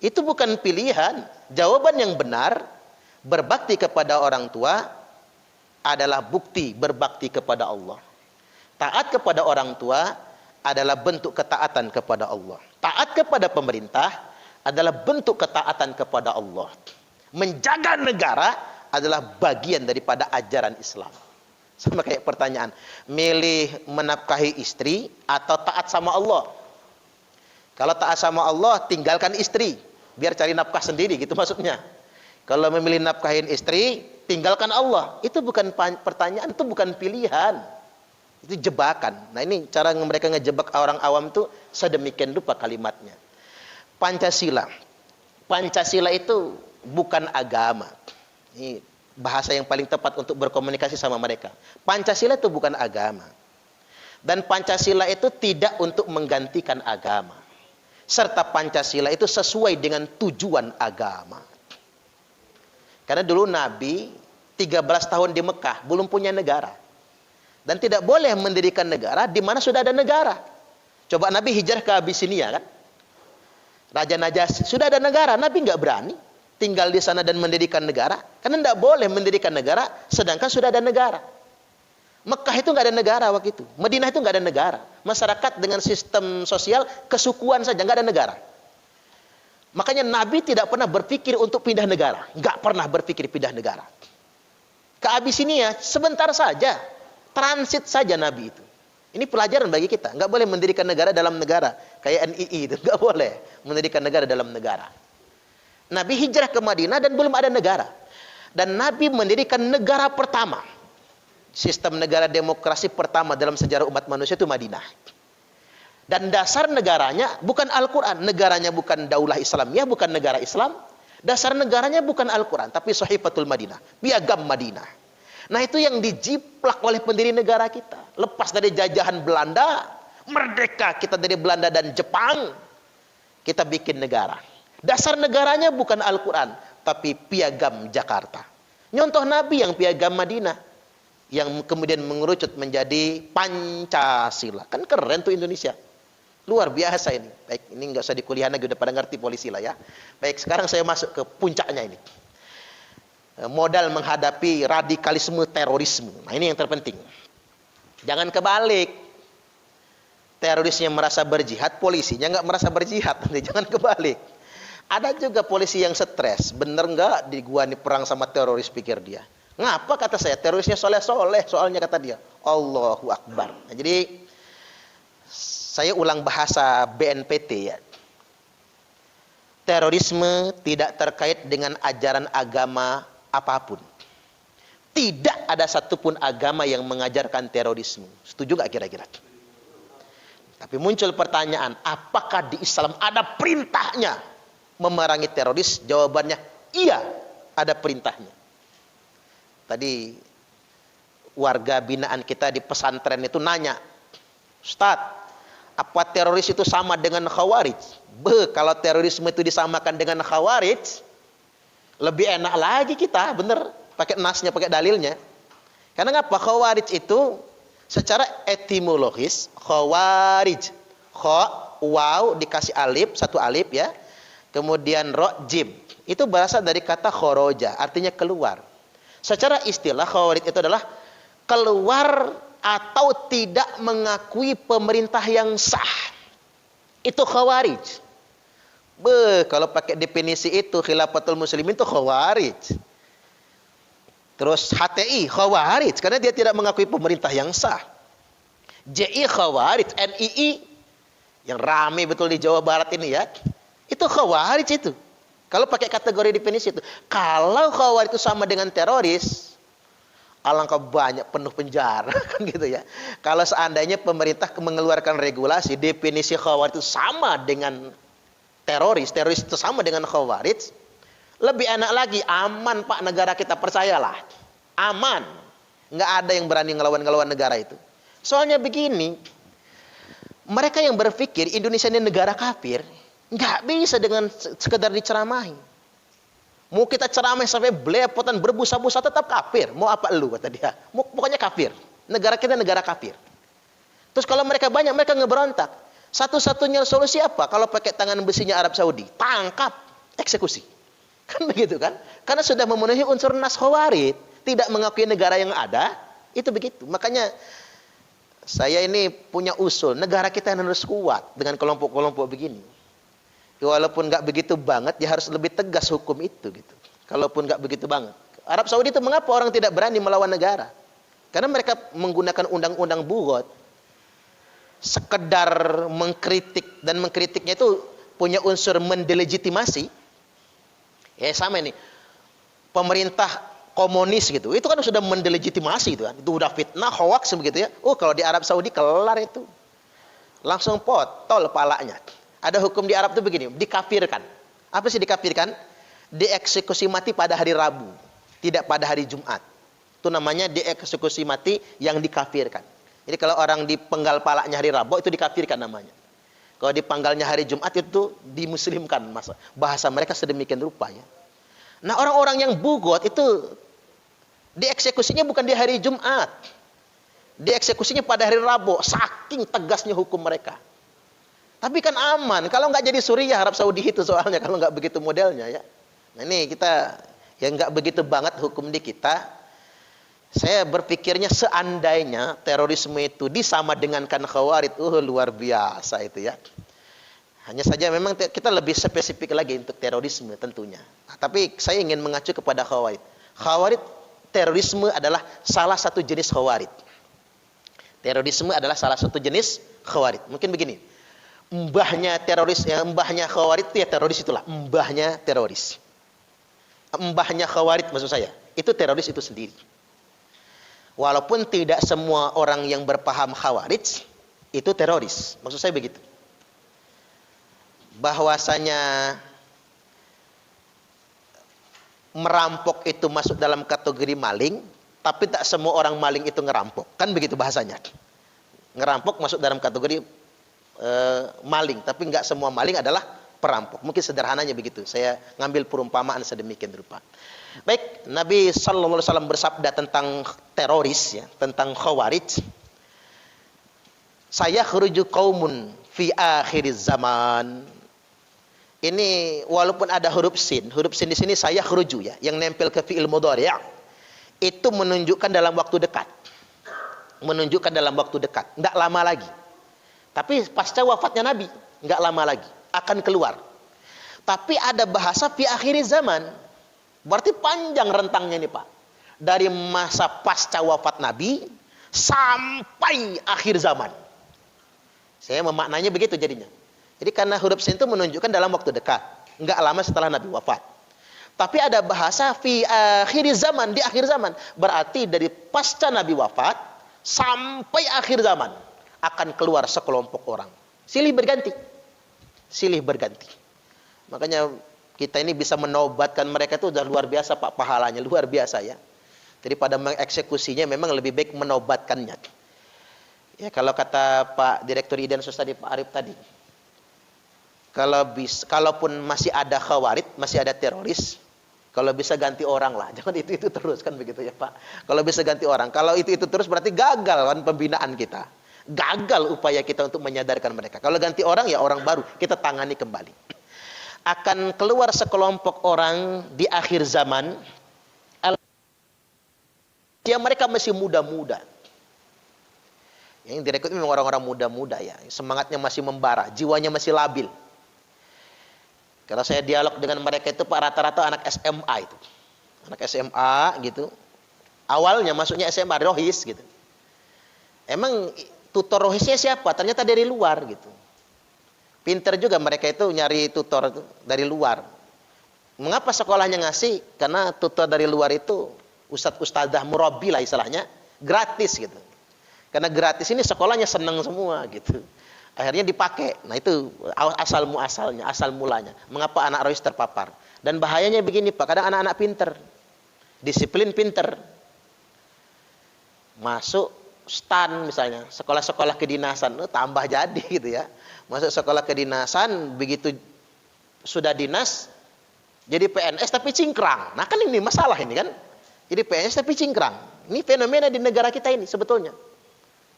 Itu bukan pilihan. Jawaban yang benar, berbakti kepada orang tua adalah bukti berbakti kepada Allah. Taat kepada orang tua adalah bentuk ketaatan kepada Allah. Taat kepada pemerintah adalah bentuk ketaatan kepada Allah. Menjaga negara adalah bagian daripada ajaran Islam. Sama kayak pertanyaan, milih menafkahi istri atau taat sama Allah? Kalau taat sama Allah, tinggalkan istri, biar cari nafkah sendiri, gitu maksudnya. Kalau memilih nafkahin istri, tinggalkan Allah. Itu bukan pertanyaan, itu bukan pilihan. Itu jebakan. Nah ini cara mereka ngejebak orang awam itu sedemikian rupa kalimatnya. Pancasila. Pancasila itu bukan agama. Ini bahasa yang paling tepat untuk berkomunikasi sama mereka. Pancasila itu bukan agama. Dan Pancasila itu tidak untuk menggantikan agama. Serta Pancasila itu sesuai dengan tujuan agama. Karena dulu Nabi 13 tahun di Mekah belum punya negara. Dan tidak boleh mendirikan negara di mana sudah ada negara. Coba Nabi hijrah ke Abyssinia kan? Raja Najasyi, sudah ada negara, Nabi nggak berani tinggal di sana dan mendirikan negara. Karena tidak boleh mendirikan negara sedangkan sudah ada negara. Mekah itu nggak ada negara waktu itu. Madinah itu nggak ada negara. Masyarakat dengan sistem sosial kesukuan saja, nggak ada negara. Makanya Nabi tidak pernah berpikir untuk pindah negara. Nggak pernah berpikir pindah negara. Ke Abyssinia sebentar saja. Transit saja Nabi itu. Ini pelajaran bagi kita. Nggak boleh mendirikan negara dalam negara. Kayak NII itu. Nggak boleh mendirikan negara dalam negara. Nabi hijrah ke Madinah dan belum ada negara. Dan Nabi mendirikan negara pertama. Sistem negara demokrasi pertama dalam sejarah umat manusia itu Madinah. Dan dasar negaranya bukan Al-Quran. Negaranya bukan daulah Islamiyah, bukan negara Islam. Dasar negaranya bukan Al-Quran, tapi Sahifatul Madinah. Piagam Madinah. Nah itu yang dijiplak oleh pendiri negara kita. Lepas dari jajahan Belanda, merdeka kita dari Belanda dan Jepang, kita bikin negara. Dasar negaranya bukan Al-Quran, tapi Piagam Jakarta. Nyontoh Nabi yang Piagam Madinah, yang kemudian mengerucut menjadi Pancasila. Kan keren tuh Indonesia. Luar biasa ini. Baik, ini nggak usah di kuliah lagi, udah pada ngerti polisi lah ya. Baik, sekarang saya masuk ke puncaknya ini. Modal menghadapi radikalisme terorisme. Nah ini yang terpenting. Jangan kebalik. Terorisnya merasa berjihad, polisinya nggak merasa berjihad. Jangan kebalik. Ada juga polisi yang stres. Bener nggak di gua nih perang sama teroris, pikir dia. Ngapa kata saya? Terorisnya soleh-soleh soalnya kata dia. Allahu Akbar. Nah, jadi saya ulang bahasa BNPT ya. Terorisme tidak terkait dengan ajaran agama apapun. Tidak ada satupun agama yang mengajarkan terorisme. Setuju gak kira-kira? Tapi muncul pertanyaan, apakah di Islam ada perintahnya memerangi teroris? Jawabannya, iya, ada perintahnya. Tadi warga binaan kita di pesantren itu nanya, Ustadz, apa teroris itu sama dengan khawarij? Kalau terorisme itu disamakan dengan khawarij, lebih enak lagi kita, bener, pakai nasnya, pakai dalilnya. Karena ngapa? Khawarij itu secara etimologis, khawarij, kha, waw dikasih alif, satu alif ya, kemudian ro, jim, itu berasal dari kata khoroja, artinya keluar. Secara istilah khawarij itu adalah keluar atau tidak mengakui pemerintah yang sah. Itu khawarij. Kalau pakai definisi itu Khilafatul Muslimin itu khawarij. Terus HTI khawarij karena dia tidak mengakui pemerintah yang sah. JI khawarij, NII yang ramai betul di Jawa Barat ini ya. Itu khawarij itu. Kalau pakai kategori definisi itu. Kalau khawarij itu sama dengan teroris, alangkah banyak penuh penjara kan gitu ya. Kalau seandainya pemerintah mengeluarkan regulasi definisi khawarij itu sama dengan teroris itu sama dengan khawarij, lebih enak lagi, aman Pak negara kita, percayalah. Aman. Nggak ada yang berani ngelawan negara itu. Soalnya begini, mereka yang berpikir Indonesia ini negara kafir, nggak bisa dengan sekedar diceramahi. Mau kita ceramah sampai belepotan berbusa-busa tetap kafir. Mau apa lu kata dia? Pokoknya kafir. Negara kita negara kafir. Terus kalau mereka banyak mereka ngeberontak. Satu-satunya solusi apa? Kalau pakai tangan besinya Arab Saudi, tangkap, eksekusi. Kan begitu kan? Karena sudah memenuhi unsur nas khawarid, tidak mengakui negara yang ada, itu begitu. Makanya saya ini punya usul, negara kita harus kuat dengan kelompok-kelompok begini. Walaupun nggak begitu banget, ya harus lebih tegas hukum itu gitu. Kalaupun nggak begitu banget. Arab Saudi itu mengapa orang tidak berani melawan negara? Karena mereka menggunakan undang-undang bugot, sekedar mengkritik, dan mengkritiknya itu punya unsur mendelegitimasi. Ya sama ini, pemerintah komunis gitu, itu kan sudah mendelegitimasi itu kan, itu udah fitnah, hoax begitu ya. Oh kalau di Arab Saudi kelar itu, langsung potol palanya. Ada hukum di Arab itu begini, dikafirkan. Apa sih dikafirkan? Dieksekusi mati pada hari Rabu, tidak pada hari Jumat. Itu namanya dieksekusi mati yang dikafirkan. Jadi kalau orang dipenggal palanya hari Rabu itu dikafirkan namanya. Kalau dipenggalnya hari Jumat itu dimuslimkan, bahasa mereka sedemikian rupa ya. Nah orang-orang yang bugot itu dieksekusinya bukan di hari Jumat, dieksekusinya pada hari Rabu, saking tegasnya hukum mereka. Tapi kan aman, kalau nggak jadi Suriah Arab Saudi itu soalnya, kalau nggak begitu modelnya ya. Nah ini kita yang nggak begitu banget hukum di kita. Saya berpikirnya seandainya terorisme itu disama dengankan khawarij, luar biasa itu ya. Hanya saja memang kita lebih spesifik lagi untuk terorisme tentunya. Nah, tapi saya ingin mengacu kepada khawarij. Khawarij, terorisme adalah salah satu jenis khawarij. Terorisme adalah salah satu jenis khawarij. Mungkin begini. Mbahnya teroris, ya, mbahnya khawarij itu ya teroris itulah, mbahnya teroris. Mbahnya khawarij maksud saya, itu teroris itu sendiri. Walaupun tidak semua orang yang berpaham khawarij itu teroris, maksud saya begitu. Bahwasanya merampok itu masuk dalam kategori maling, tapi tak semua orang maling itu ngerampok, kan begitu bahasanya. Ngerampok masuk dalam kategori maling, tapi nggak semua maling adalah perampok. Mungkin sederhananya begitu. Saya ngambil perumpamaan sedemikian rupa. Baik, Nabi sallallahu alaihi wasallam bersabda tentang teroris ya, tentang khawarij. Saya khuruju qaumun fi akhir zaman. Ini walaupun ada huruf sin di sini saya khuruju ya, yang nempel ke fi'il mudhari' ya, itu menunjukkan dalam waktu dekat. Menunjukkan dalam waktu dekat, enggak lama lagi. Tapi pasca wafatnya Nabi, enggak lama lagi akan keluar. Tapi ada bahasa fi akhir zaman. Berarti panjang rentangnya ini, Pak. Dari masa pasca wafat Nabi sampai akhir zaman. Saya memaknanya begitu jadinya. Jadi karena huruf sin itu menunjukkan dalam waktu dekat, enggak lama setelah Nabi wafat. Tapi ada bahasa fi akhir zaman, di akhir zaman. Berarti dari pasca Nabi wafat sampai akhir zaman akan keluar sekelompok orang. Silih berganti. Silih berganti. Makanya kita ini bisa menobatkan mereka itu sudah luar biasa Pak, pahalanya luar biasa ya. Jadi pada mengeksekusinya memang lebih baik menobatkannya. Ya kalau kata Pak Direktur Idensus tadi, Pak Arif tadi, kalaupun masih ada khawarij, masih ada teroris, kalau bisa ganti orang lah, jangan itu terus kan begitu ya Pak. Kalau bisa ganti orang, kalau itu terus berarti gagal kan pembinaan kita, gagal upaya kita untuk menyadarkan mereka. Kalau ganti orang ya orang baru, kita tangani kembali. Akan keluar sekelompok orang di akhir zaman, yang mereka masih muda-muda. Yang direkrut memang orang-orang muda-muda ya, semangatnya masih membara, jiwanya masih labil. Kalau saya dialog dengan mereka itu Pak, rata-rata anak SMA itu. Anak SMA gitu. Awalnya masuknya SMA rohis gitu. Emang tutor rohisnya siapa? Ternyata dari luar gitu. Pinter juga mereka itu nyari tutor itu dari luar. Mengapa sekolahnya ngasih? Karena tutor dari luar itu ustadz-ustadzah murabbi lah istilahnya, gratis gitu. Karena gratis ini sekolahnya senang semua gitu. Akhirnya dipakai. Nah itu asal muasalnya, asal mulanya. Mengapa anak rohis terpapar? Dan bahayanya begini Pak, kadang anak-anak pinter, disiplin pinter, masuk stan misalnya, sekolah-sekolah kedinasan, tambah jadi gitu ya. Masuk sekolah kedinasan, begitu sudah dinas, Jadi PNS tapi cingkrang. Nah kan ini masalah ini kan. Jadi PNS tapi cingkrang. Ini fenomena di negara kita ini sebetulnya.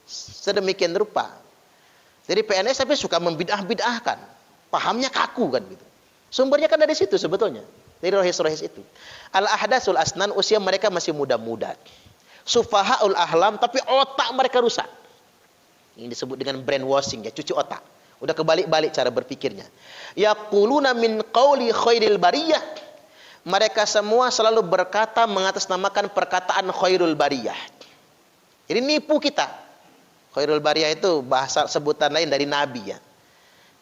Sedemikian rupa. Jadi PNS tapi suka membidah-bidahkan. Pahamnya kaku kan gitu. Sumbernya kan dari situ sebetulnya. Dari rohis-rohis itu. Al-ahdasul asnan, usia mereka masih muda-muda. Sufahaul ahlam, tapi otak mereka rusak. Ini disebut dengan brainwashing ya, cuci otak. Udah kebalik-balik cara berpikirnya. Yaquluna min qauli khairil bariyah. Mereka semua selalu berkata mengatasnamakan perkataan khairul bariyah. Ini nipu kita. Khairul bariyah itu bahasa sebutan lain dari nabi ya.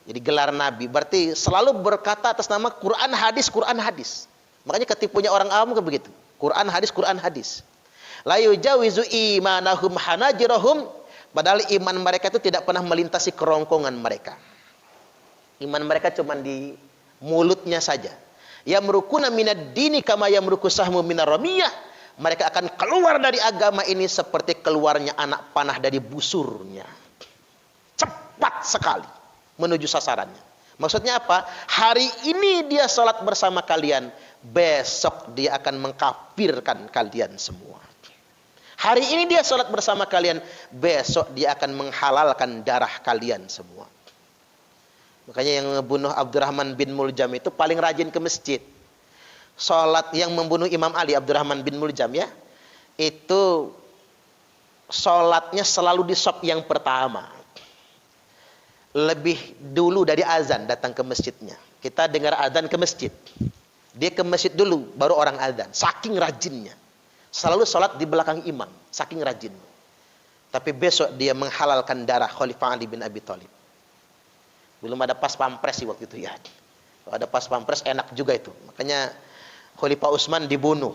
Jadi gelar nabi. Berarti selalu berkata atas nama Quran hadis, Quran hadis. Makanya ketipunya orang awam kan begitu. Quran hadis, Quran hadis. La yujawizu imanahum hanajirahum. Padahal iman mereka itu tidak pernah melintasi kerongkongan mereka. Iman mereka cuma di mulutnya saja. Yamrukuna minad dini kama yamruku sahmu minar ramiyah. Mereka akan keluar dari agama ini seperti keluarnya anak panah dari busurnya. Cepat sekali menuju sasarannya. Maksudnya apa? Hari ini dia sholat bersama kalian, besok dia akan mengkafirkan kalian semua. Hari ini dia sholat bersama kalian, besok dia akan menghalalkan darah kalian semua. Makanya yang membunuh Abdurrahman bin Muljam itu paling rajin ke masjid. Sholat yang membunuh Imam Ali, Abdurrahman bin Muljam ya, itu sholatnya selalu di shop yang pertama. Lebih dulu dari azan datang ke masjidnya. Kita dengar azan ke masjid. Dia ke masjid dulu, baru orang azan. Saking rajinnya. Selalu sholat di belakang imam, saking rajin. Tapi besok dia menghalalkan darah Khalifah Ali bin Abi Thalib. Belum ada pas pampres sih waktu itu ya. Kalau ada pas pampres enak juga itu. Makanya Khalifah Utsman dibunuh,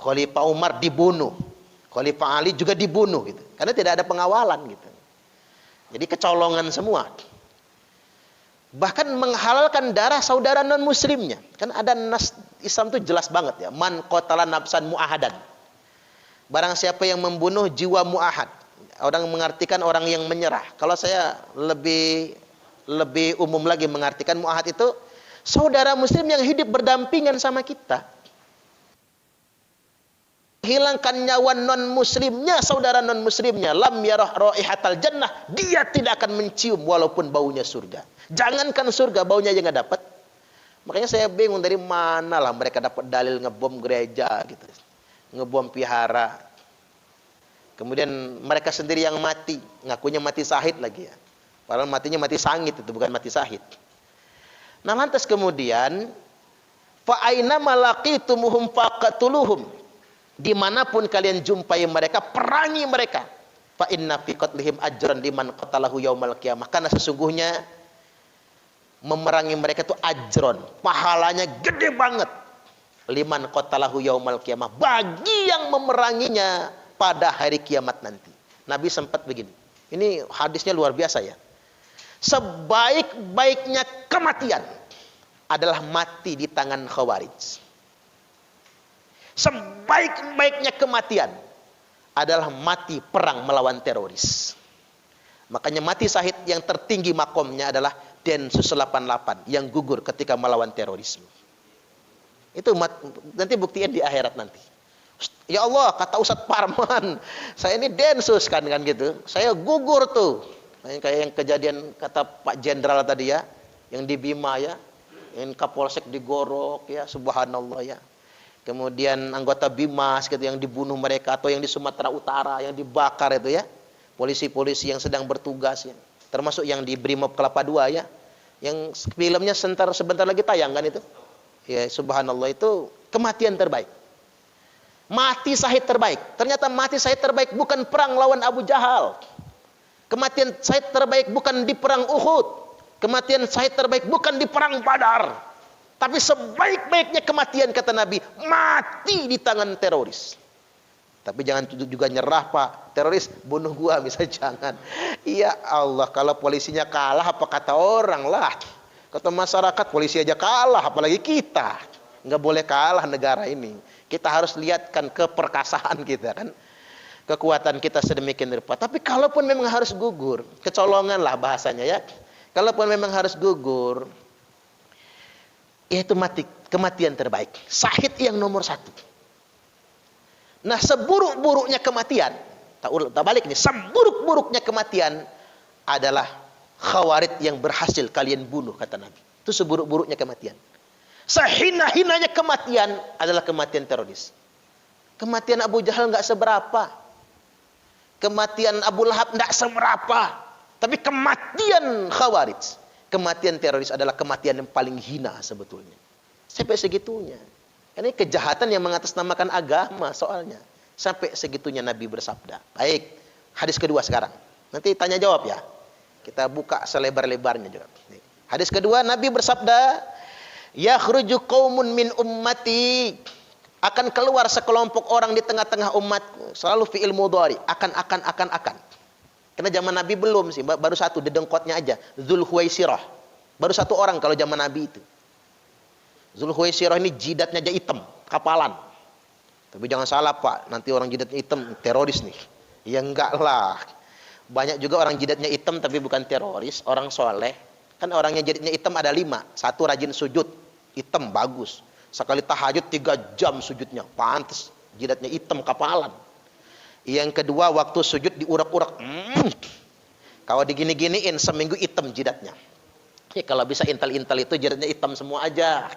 Khalifah Umar dibunuh, Khalifah Ali juga dibunuh gitu. Karena tidak ada pengawalan gitu. Jadi kecolongan semua. Bahkan menghalalkan darah saudara non muslimnya. Kan ada nas Islam itu jelas banget ya. Man qatala nafsan mu'ahadan. Barang siapa yang membunuh jiwa mu'ahad. Orang mengartikan orang yang menyerah. Kalau saya lebih umum lagi mengartikan mu'ahad itu saudara muslim yang hidup berdampingan sama kita. Hilangkan nyawa non muslimnya, saudara non muslimnya, lam yarah raihatal jannah, dia tidak akan mencium walaupun baunya surga. Jangankan surga, baunya aja nggak dapat. Makanya saya bingung dari mana lah mereka dapat dalil ngebom gereja gitu, ngebom vihara. Kemudian mereka sendiri yang mati, ngakunya mati syahid lagi ya. Padahal matinya mati sangit itu, bukan mati syahid. Nah lantas kemudian fa aina malaqitumuhum faqatuluhum. Dimanapun kalian jumpai mereka, perangi mereka. Fa inna fi qatlihim ajran liman qatalahu yaumal qiyamah. Karena sesungguhnya memerangi mereka itu ajron, pahalanya gede banget. Liman qatalahu yaumal qiyamah, bagi yang memeranginya pada hari kiamat nanti. Nabi sempat begini. Ini hadisnya luar biasa ya. Sebaik-baiknya kematian adalah mati di tangan Khawarij. Sebaik-baiknya kematian adalah mati perang melawan teroris. Makanya mati syahid yang tertinggi makomnya adalah Densus 88 yang gugur ketika melawan terorisme. Itu nanti buktinya di akhirat nanti. Ya Allah, kata Ustadz Parman, saya ini Densus kan gitu. Saya gugur tuh. Kayak yang kejadian kata Pak Jenderal tadi ya, yang di Bima ya, yang Kapolsek digorok ya, subhanallah ya. Kemudian anggota Bimas gitu yang dibunuh mereka, atau yang di Sumatera Utara yang dibakar itu ya. Polisi-polisi yang sedang bertugas ya. Termasuk yang di Brimob Kelapa II ya. Yang filmnya sebentar lagi tayang kan itu. Ya subhanallah, itu kematian terbaik. Mati syahid terbaik. Ternyata mati syahid terbaik bukan perang lawan Abu Jahal. Kematian syahid terbaik bukan di perang Uhud. Kematian syahid terbaik bukan di perang Badar. Tapi sebaik-baiknya kematian kata Nabi, mati di tangan teroris. Tapi jangan juga nyerah Pak, teroris bunuh gua misalnya, jangan. Ya Allah, kalau polisinya kalah apa kata orang lah. Kata masyarakat polisi aja kalah, apalagi kita. Nggak boleh kalah negara ini. Kita harus lihatkan keperkasaan kita kan. Kekuatan kita sedemikian rupa. Tapi kalaupun memang harus gugur, kecolongan lah bahasanya ya. Kalaupun memang harus gugur, ya itu mati kematian terbaik. Syahid yang nomor satu. Nah, seburuk-buruknya kematian, tak balik nih, seburuk-buruknya kematian adalah Khawarij yang berhasil kalian bunuh, kata Nabi. Itu seburuk-buruknya kematian. Sehina-hinanya kematian adalah kematian teroris. Kematian Abu Jahal nggak seberapa. Kematian Abu Lahab nggak seberapa. Tapi kematian Khawarij, kematian teroris adalah kematian yang paling hina sebetulnya. Sampai segitunya. Ini kejahatan yang mengatasnamakan agama soalnya. Sampai segitunya Nabi bersabda. Baik, hadis kedua sekarang. Nanti tanya jawab ya. Kita buka selebar-lebarnya juga. Hadis kedua, Nabi bersabda, yakhruju qaumun min ummati, akan keluar sekelompok orang di tengah-tengah umatku. Selalu fi'il mudhari, akan. Karena zaman Nabi belum sih, baru satu dedengkotnya aja, Dzulhuwaisirah. Baru satu orang kalau zaman Nabi itu. Dzulhuwaisirah ini jidatnya aja hitam, kapalan. Tapi jangan salah Pak, nanti orang jidatnya hitam teroris nih. Ya enggak lah. Banyak juga orang jidatnya hitam tapi bukan teroris, orang soleh. Kan orangnya jidatnya hitam ada 5. Satu rajin sujud, hitam bagus. Sekali tahajud 3 jam sujudnya, pantas. Jidatnya hitam kapalan. Yang kedua, waktu sujud diurak-urak. Kalau digini-giniin seminggu hitam jidatnya. Ya, kalau bisa intel-intel itu jidatnya hitam semua aja.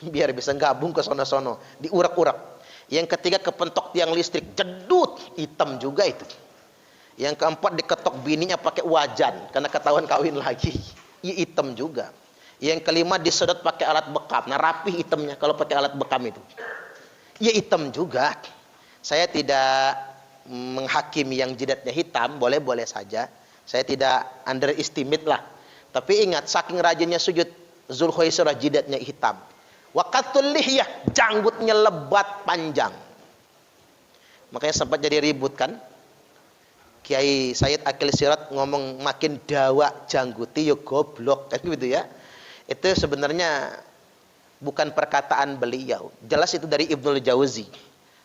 Biar bisa gabung ke sono-sono. Diurak-urak. Yang ketiga, kepentok tiang listrik, jedut, hitam juga itu. Yang keempat, diketok bininya pakai wajan karena ketahuan kawin lagi. Hitam juga. Yang kelima, disedot pakai alat bekam. Nah, rapih hitamnya kalau pakai alat bekam itu. Ya hitam juga. Saya tidak menghakimi yang jidatnya hitam, boleh-boleh saja. Saya tidak underestimate lah. Tapi ingat, saking rajinnya sujud, Dzulhuwaisirah jidatnya hitam. Waqatul lihyah, janggutnya lebat panjang. Makanya sempat jadi ribut kan. Kiai Said Akil Sirat ngomong makin dawa jangguti yo goblok kan gitu ya. Itu sebenarnya bukan perkataan beliau. Jelas itu dari Ibnul Jauzi.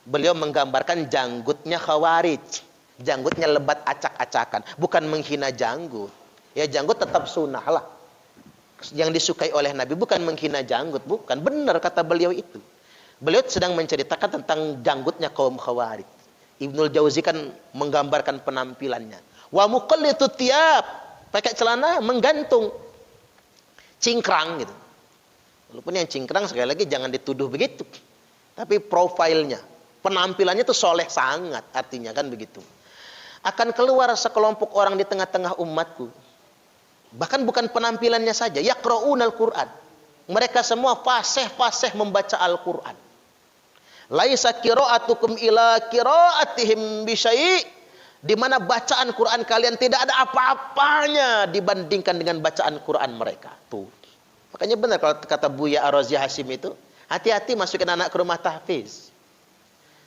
Beliau menggambarkan janggutnya Khawarij. Janggutnya lebat acak-acakan, bukan menghina janggut. Ya janggut tetap sunnah lah. Yang disukai oleh Nabi bukan menghina janggut, bukan. Benar kata beliau itu. Beliau sedang menceritakan tentang janggutnya kaum Khawarij. Ibnul Jauzi kan menggambarkan penampilannya. Wa muqallitu tiyab, pakai celana menggantung. Cingkrang gitu. Walaupun yang cingkrang sekali lagi jangan dituduh begitu. Tapi profilnya, penampilannya itu soleh sangat, artinya kan begitu. Akan keluar sekelompok orang di tengah-tengah umatku. Bahkan bukan penampilannya saja, yaqra'unal Qur'an. Mereka semua fasih-fasih membaca Al-Qur'an. Laisa qira'atukum ila qira'atihim bisyai', di mana bacaan Quran kalian tidak ada apa-apanya dibandingkan dengan bacaan Quran mereka. Tuh. Makanya benar kalau kata Buya Ar-Razi Hasim itu, hati-hati masukin anak ke rumah tahfiz.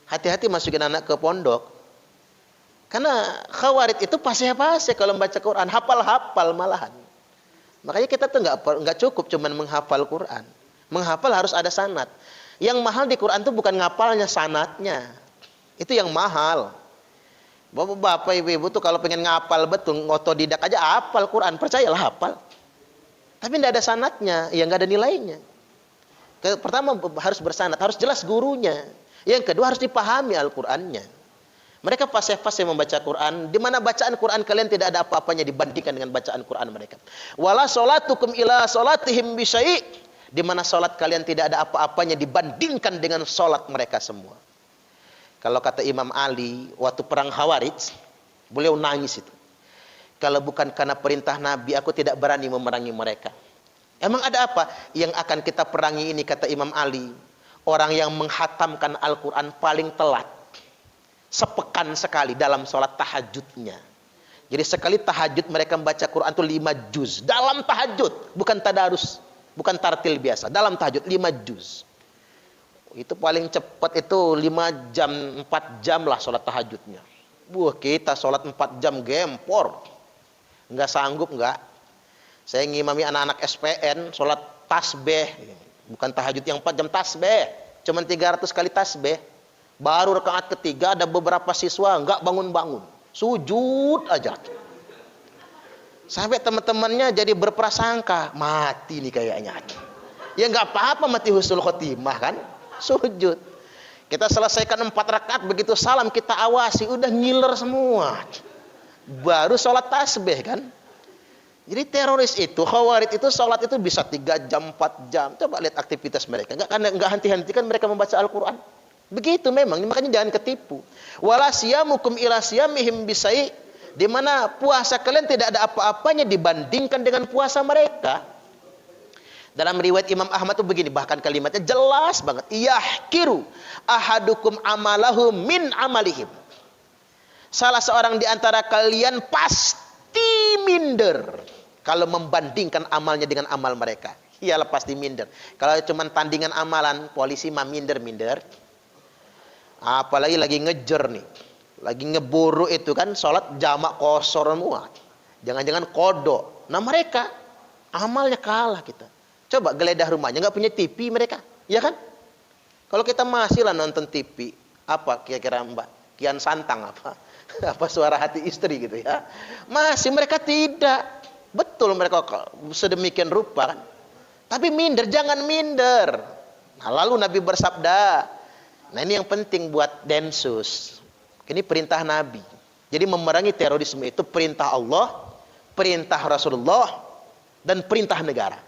Hati-hati masukin anak ke pondok. Karena Khawarij itu fasih-fasih kalau membaca Quran, hafal-hafal malahan. Makanya kita tuh enggak cukup cuman menghafal Quran. Menghafal harus ada sanad. Yang mahal di Quran itu bukan ngapalnya, sanatnya. Itu yang mahal. Bapak-bapak, ibu-ibu tuh kalau pengen ngapal betul, otodidak aja hafal Quran, percayalah hafal. Tapi tidak ada sanatnya, ya nggak ada nilainya. Pertama harus bersanat, harus jelas gurunya. Yang kedua harus dipahami Al-Qur'annya. Mereka fasih-fasih membaca Quran, di mana bacaan Quran kalian tidak ada apa-apanya dibandingkan dengan bacaan Quran mereka. Wala sholatukum ila sholatihim bisyai', di mana sholat kalian tidak ada apa-apanya dibandingkan dengan sholat mereka semua. Kalau kata Imam Ali, waktu perang Khawarij, beliau nangis itu. Kalau bukan karena perintah Nabi, aku tidak berani memerangi mereka. Emang ada apa yang akan kita perangi ini, kata Imam Ali? Orang yang menghatamkan Al-Quran paling telat. Sepekan sekali dalam sholat tahajudnya. Jadi sekali tahajud mereka membaca Quran itu 5 juz. Dalam tahajud, bukan tadarus. Bukan tartil biasa, dalam tahajud 5 juz. Itu paling cepat itu 5 jam, 4 jam lah sholat tahajudnya. Kita sholat 4 jam gempor. Enggak sanggup enggak. Saya ngimami anak-anak SPN sholat tasbih. Bukan tahajud yang 4 jam tasbih. Cuman 300 kali tasbih. Baru rakaat ketiga ada beberapa siswa enggak bangun-bangun. Sujud aja. Sampai teman-temannya jadi berprasangka, mati nih kayaknya. Ya nggak apa-apa mati husnul khotimah kan? Sujud. Kita selesaikan 4 rakaat, begitu salam kita awasi, udah ngiler semua. Baru sholat tasbih kan? Jadi teroris itu, khawarij itu sholat itu bisa 3 jam, 4 jam. Coba lihat aktivitas mereka. Nggak henti-hentikan mereka membaca Al-Quran. Begitu memang, makanya jangan ketipu. Wala siyamukum ila siyamihim bisai, di mana puasa kalian tidak ada apa-apanya dibandingkan dengan puasa mereka. Dalam riwayat Imam Ahmad itu begini, bahkan kalimatnya jelas banget. Yahkiru ahadukum amalahu min amalihim. Salah seorang di antara kalian pasti minder kalau membandingkan amalnya dengan amal mereka. Iyalah pasti minder. Kalau cuma tandingan amalan, polisi mah minder-minder. Apalagi lagi ngejer nih, lagi ngeburu itu kan, sholat jamak kosor semua. Jangan-jangan kodok. Nah mereka amalnya kalah kita. Coba geledah rumahnya, nggak punya TV mereka, ya kan? Kalau kita masih lah nonton TV, apa kira-kira Mbak? Kian Santang apa? Apa Suara Hati Istri gitu ya? Masih mereka tidak. Betul mereka sedemikian rupa kan? Tapi minder, jangan minder. Nah, lalu Nabi bersabda, nah ini yang penting buat Densus. Ini perintah Nabi. Jadi memerangi terorisme itu perintah Allah, perintah Rasulullah, dan perintah negara.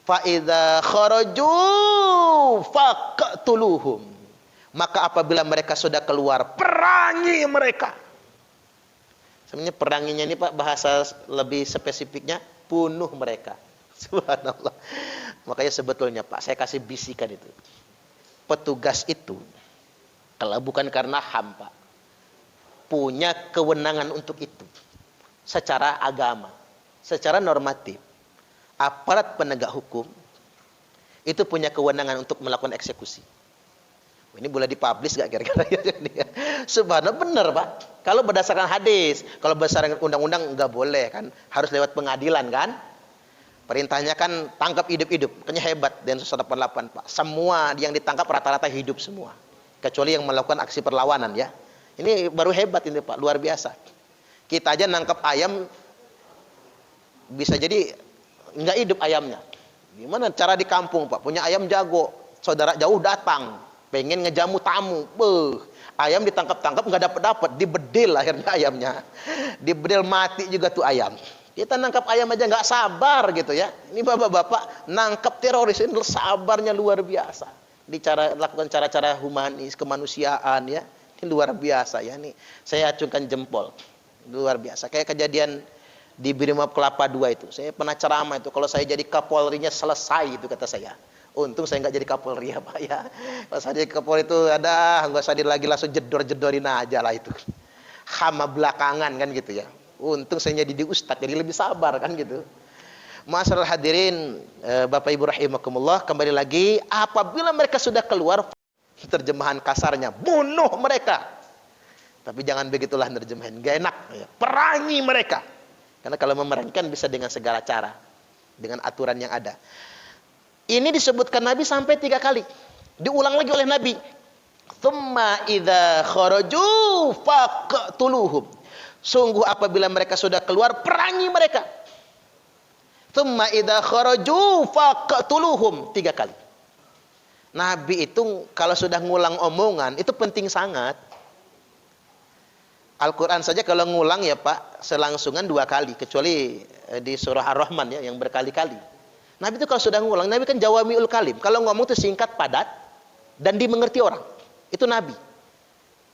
Fa idza kharaju faqtuluhum. Maka apabila mereka sudah keluar, perangi mereka. Sebenarnya peranginya ini Pak, bahasa lebih spesifiknya bunuh mereka. Subhanallah. Makanya sebetulnya Pak, saya kasih bisikan itu. Petugas itu kalau bukan karena HAM Pak, punya kewenangan untuk itu. Secara agama, secara normatif, aparat penegak hukum itu punya kewenangan untuk melakukan eksekusi. Ini boleh dipublish gak kira-kira? Subhanallah, benar Pak. Kalau berdasarkan hadis, kalau berdasarkan undang-undang nggak boleh kan, harus lewat pengadilan kan. Perintahnya kan tangkap hidup-hidup, makanya hebat Densus 88 Pak. Semua yang ditangkap rata-rata hidup semua, kecuali yang melakukan aksi perlawanan ya. Ini baru hebat ini Pak, luar biasa. Kita aja nangkap ayam bisa jadi nggak hidup ayamnya. Gimana cara di kampung Pak, punya ayam jago, saudara jauh datang, pengen ngejamu tamu, ayam ditangkap-tangkap nggak dapat, dibedil akhirnya ayamnya, dibedil mati juga tuh ayam. Kita nangkap ayam aja nggak sabar gitu ya. Ini bapak-bapak nangkap teroris ini sabarnya luar biasa. Lakukan cara-cara humanis, kemanusiaan ya, ini luar biasa ya. Nih saya acungkan jempol, luar biasa. Kayak kejadian di Brimob Kelapa II itu, saya pernah ceramah itu, kalau saya jadi Kapolrinya selesai itu kata saya. Untung saya nggak jadi Kapolri ya Pak ya. Kalau saya jadi Kapolri itu nggak usah lagi langsung jedor-jedorin aja lah itu. Hama belakangan kan gitu ya. Untung saya jadi ustadz, jadi lebih sabar kan gitu. Masyaallah hadirin, Bapak Ibu rahimakumullah, kembali lagi, apabila mereka sudah keluar, terjemahan kasarnya, bunuh mereka. Tapi jangan begitulah terjemahan, gak enak ya. Perangi mereka. Karena kalau memerangi kan bisa dengan segala cara, dengan aturan yang ada. Ini disebutkan Nabi sampai 3 kali. Diulang lagi oleh Nabi. Tsumma idza kharaju faqtuluhum. Sungguh apabila mereka sudah keluar, perangi mereka. Tsumma idza kharaju faqtuluhum, 3 kali. Nabi itu kalau sudah ngulang omongan itu penting sangat. Al-Quran saja kalau ngulang ya Pak, selangsungan 2 kali, kecuali di surah Ar-Rahman ya yang berkali-kali. Nabi itu kalau sudah ngulang, Nabi kan jawami'ul kalim. Kalau ngomong itu singkat, padat, dan dimengerti orang. Itu Nabi.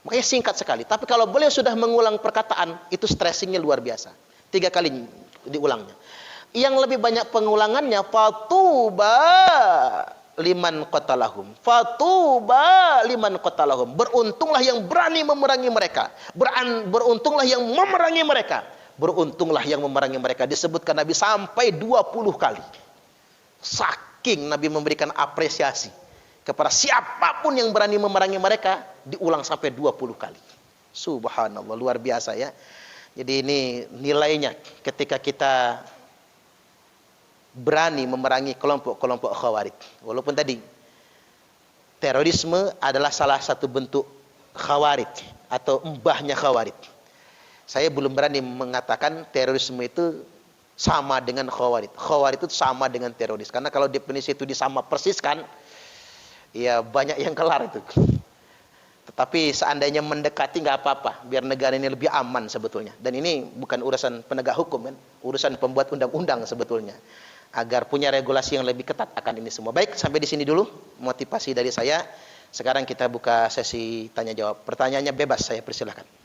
Makanya singkat sekali. Tapi kalau beliau sudah mengulang perkataan, itu stressingnya luar biasa. 3 kali diulangnya. Yang lebih banyak pengulangannya, fatuba liman qatalahum. Fatuba liman qatalahum. Beruntunglah yang berani memerangi mereka. Beruntunglah yang memerangi mereka. Beruntunglah yang memerangi mereka. Disebutkan Nabi sampai 20 kali. Saking Nabi memberikan apresiasi kepada siapapun yang berani memerangi mereka, diulang sampai 20 kali. Subhanallah, luar biasa ya. Jadi ini nilainya ketika kita berani memerangi kelompok-kelompok khawarij. Walaupun tadi terorisme adalah salah satu bentuk khawarij atau mbahnya khawarij. Saya belum berani mengatakan terorisme itu sama dengan khawarij. Khawarij itu sama dengan teroris. Karena kalau definisi itu disama persiskan, ya banyak yang kelar itu. Tetapi seandainya mendekati nggak apa-apa, biar negara ini lebih aman sebetulnya. Dan ini bukan urusan penegak hukum kan, urusan pembuat undang-undang sebetulnya. Agar punya regulasi yang lebih ketat akan ini semua. Baik, sampai di sini dulu motivasi dari saya. Sekarang kita buka sesi tanya jawab. Pertanyaannya bebas, saya persilahkan.